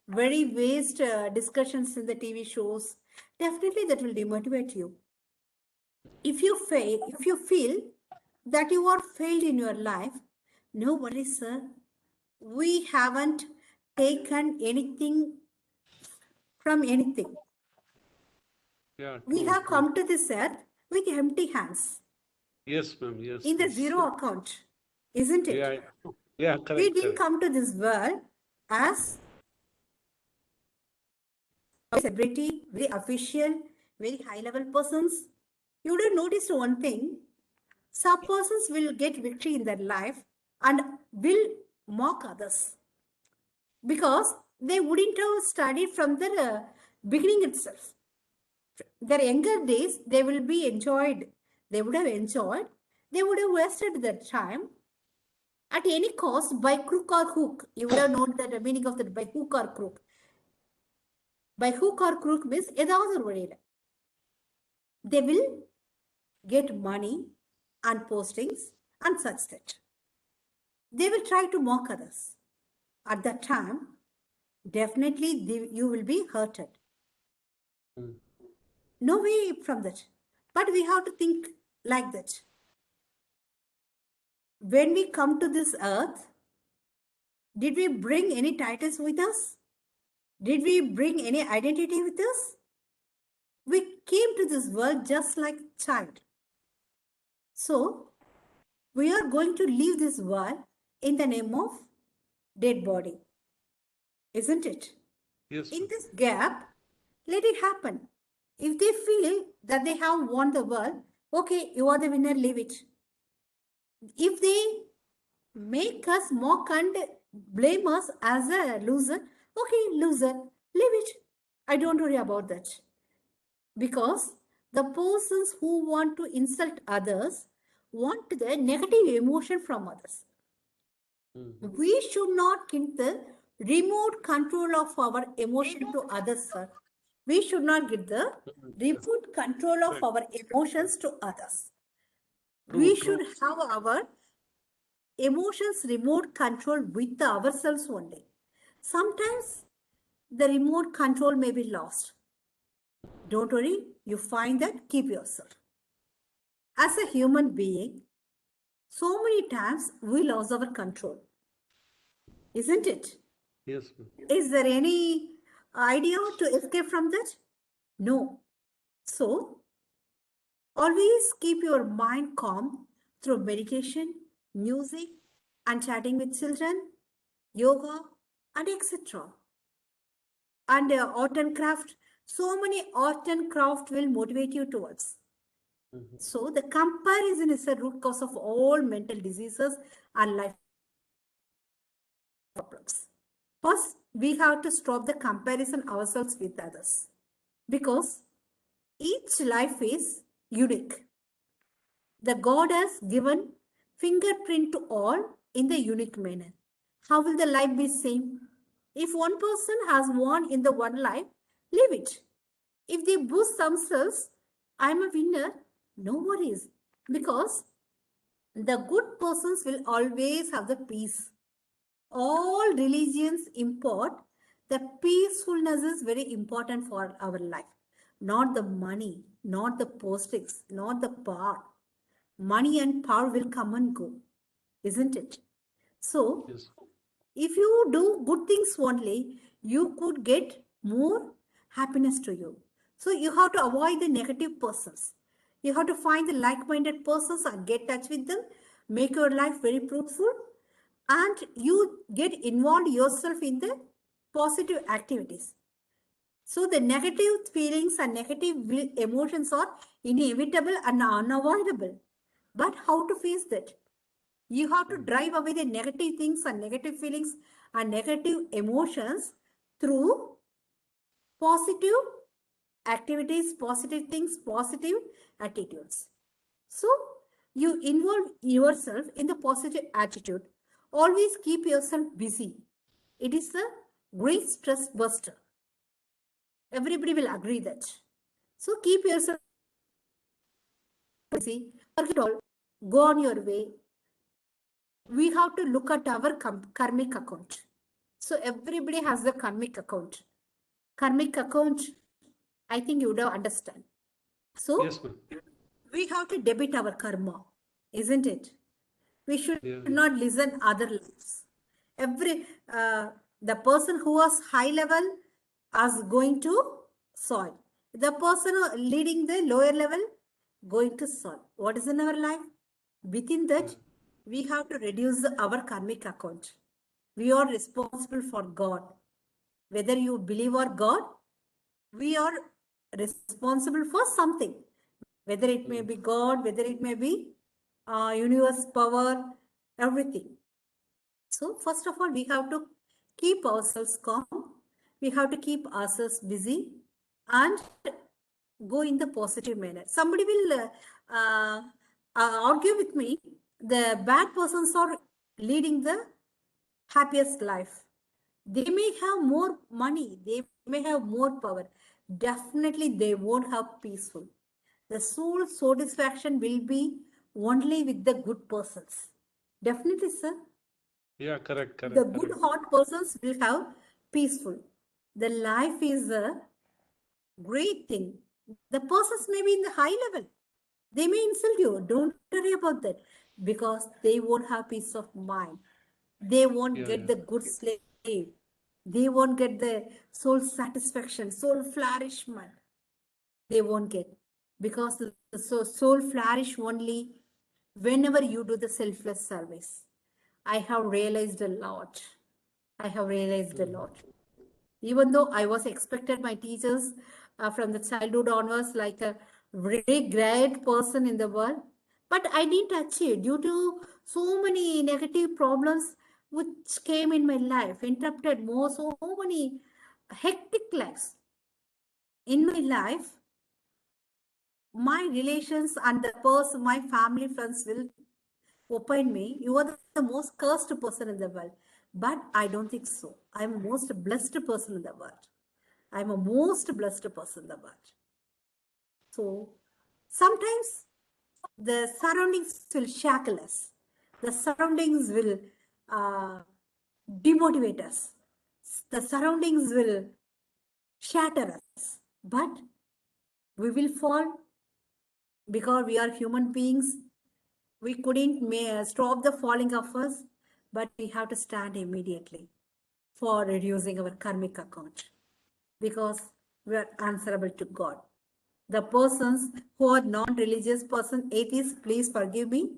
very waste discussions in the TV shows. Definitely that will demotivate you. If you feel that you are failed in your life, no worries, sir. We haven't taken anything from anything. Yeah, We have come to this earth with empty hands. Yes, ma'am. Yes. In the zero account, isn't it? Yeah. Yeah. Correct. We didn't come to this world as a celebrity, very official, very high level persons. You would have noticed one thing. Some persons will get victory in their life and will mock others because they wouldn't have studied from the beginning itself. Their younger days, they will be enjoyed. They would have enjoyed. They would have wasted their time at any cost by crook or hook. You would have known that the meaning of that by hook or crook. By hook or crook means ஏதாவது ஒரு வழியில. They will get money and postings and such that. They will try to mock others. At that time, definitely you will be hurted. No way from that. But we have to think like that. When we come to this earth, did we bring any titles with us? Did we bring any identity with us? We came to this world just like a child. So, we are going to leave this world in the name of dead body. Isn't it? Yes. In this gap, let it happen. If they feel that they have won the world, okay, you are the winner, leave it. If they make us mock and blame us as a loser, okay, loser, leave it. I don't worry about that. Because the persons who want to insult others want the negative emotion from others. We should not give the remote control of our emotion to others, sir. We should not give the remote control of our emotions to others. We should have our emotions remote control with ourselves only. Sometimes the remote control may be lost. Don't worry, you find that, keep yourself. As a human being, so many times we lose our control. Isn't it? Yes. Is there any idea to escape from that? No. So, always keep your mind calm through meditation, music, and chatting with children, yoga, and etc. And art and craft. So many art and craft will motivate you towards. So, the comparison is the root cause of all mental diseases and life problems. First, we have to stop the comparison ourselves with others because each life is unique. The God has given fingerprint to all in the unique manner. How will the life be same? If one person has won in the one life, leave it. If they boost themselves, I am a winner, no worries. Because the good persons will always have the peace. All religions import the peacefulness is very important for our life. Not the money, not the postings, not the power. Money and power will come and go, isn't it? So, Yes. if you do good things only, you could get more happiness to you. So, you have to avoid the negative persons. You have to find the like-minded persons and get touch with them. Make your life very fruitful. And you get involved yourself in the positive activities. So the negative feelings and negative emotions are inevitable and unavoidable. But how to face that? You have to drive away the negative things and negative feelings and negative emotions through positive activities, positive things, positive attitudes. So you involve yourself in the positive attitude. Always keep yourself busy. It is a great stress buster. Everybody will agree that. So keep yourself busy. Forget all. Go on your way. We have to look at our karmic account. So everybody has the karmic account. Karmic account, I think you would understand. So Yes, ma'am. we have to debit our karma, isn't it? We should not listen other lives. The person who was high level is going to soil. The person leading the lower level going to soil. What is in our life? Within that, we have to reduce our karmic account. We are responsible for God. Whether you believe or God, we are responsible for something. Whether it may be God, whether it may be universe, power, everything. So first of all, we have to keep ourselves calm. We have to keep ourselves busy and go in the positive manner. Somebody will argue with me. The bad persons are leading the happiest life. They may have more money. They may have more power. Definitely, they won't have peaceful. The soul satisfaction will be only with the good persons. Definitely, sir. Yeah, correct, The correct, good correct. heart persons will have peaceful. The life is a great thing. The persons may be in the high level. They may insult you. Don't worry about that because they won't have peace of mind. They won't Yeah, get yeah. the good slave. They won't get the soul satisfaction, soul flourishment. They won't get because the soul flourish only whenever you do the selfless service. I have realized a lot. I have realized a lot. Even though I was expected my teachers from the childhood onwards like a very great person in the world, but I didn't achieve due to so many negative problems which came in my life, interrupted so many hectic lives. In my life, my relations and the person, my family friends will opine me, you are the most cursed person in the world. But I don't think so. I'm the most blessed person in the world. I'm a most blessed person in the world. So sometimes the surroundings will shackle us. The surroundings will demotivate us. The surroundings will shatter us. But we will fall because we are human beings. We couldn't stop the falling of us, but we have to stand immediately for reducing our karmic account because we are answerable to God. The persons who are non-religious person, atheists, please forgive me.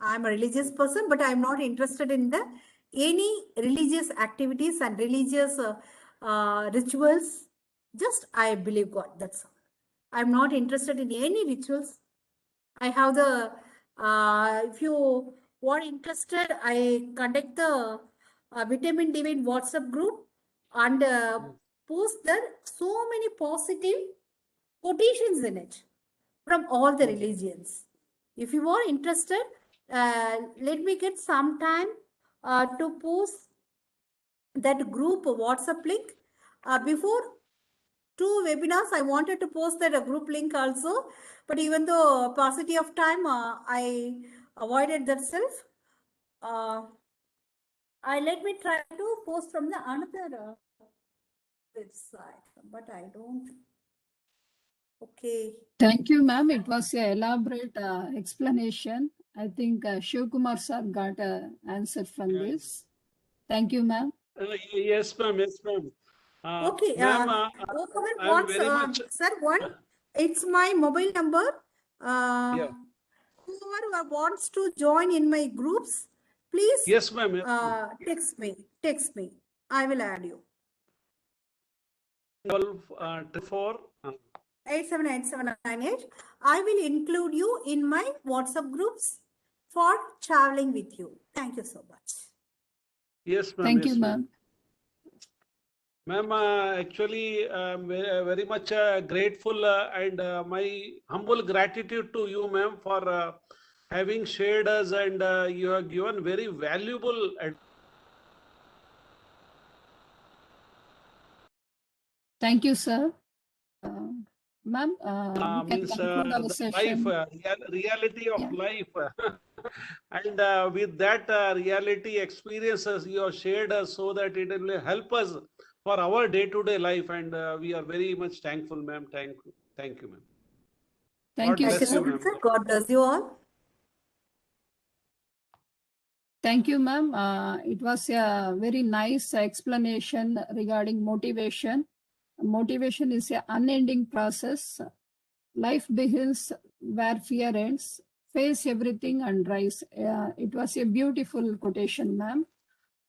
I'm a religious person, but I'm not interested in the any religious activities and religious rituals. Just I believe God. That's all. I'm not interested in any rituals. I have the, if you are interested, I conduct the Vitamin Divine WhatsApp group and post there so many positive quotations in it from all the religions. If you are interested, let me get some time to post that group WhatsApp link. Before two webinars, I wanted to post that a group link also, but even though paucity of time, I avoided that self. I let me try to post from the another website, but I don't. Okay. Thank you, ma'am. It was a elaborate explanation. I think Shiv Kumar sir got an answer from Yeah. this. Thank you, ma'am. Yes, ma'am. Yes, ma'am. Okay. Ma'am, I'm What's very much. sir? One, it's my mobile number. Yeah. Whoever wants to join in my groups, please Yes, ma'am. Yes, ma'am. text me. Text me. I will add you. 12 878798. I will include you in my WhatsApp groups for traveling with you. Thank you so much. Yes, ma'am. Thank you, Yes, ma'am. ma'am. Ma'am, actually, I'm very much grateful and my humble gratitude to you, ma'am, for having shared us and you have given very valuable. Thank you, sir. Ma'am, we can Means conclude our the life, session. reality of Yeah. life. And with that reality experiences you have shared us so that it will help us for our day-to-day life. And we are very much thankful, ma'am. Thank you, ma'am. Thank God you, Thank you bless so you, sir. much, ma'am. sir. God bless you all. Thank you, ma'am. It was a very nice explanation regarding motivation. Motivation is an unending process. Life begins where fear ends. Face everything and rise. It was a beautiful quotation, ma'am.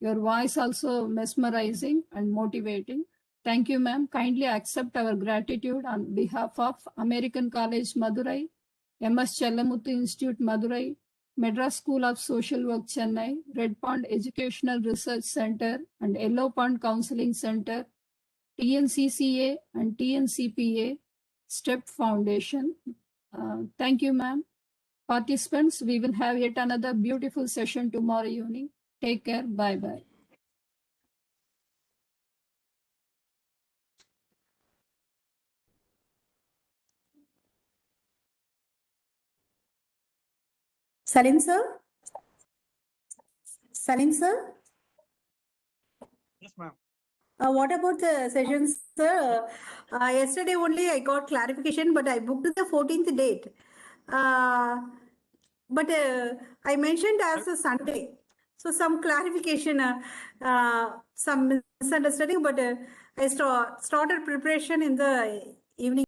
Your voice also mesmerizing and motivating. Thank you, ma'am. Kindly accept our gratitude on behalf of American College Madurai, MS Chellamuthu Institute Madurai, Madras School of Social Work Chennai, Red Pond Educational Research Center, and Yellow Pond Counseling Center, TNCCA and TNCPA, STEP Foundation. Thank you, ma'am. Participants, we will have yet another beautiful session tomorrow evening. Take care. Bye-bye. Salim sir? Salim sir? Yes, ma'am. What about the sessions, sir? Yesterday only I got clarification, but I booked the 14th date. But I mentioned as a Sunday. So some clarification, some misunderstanding, but I started preparation in the evening.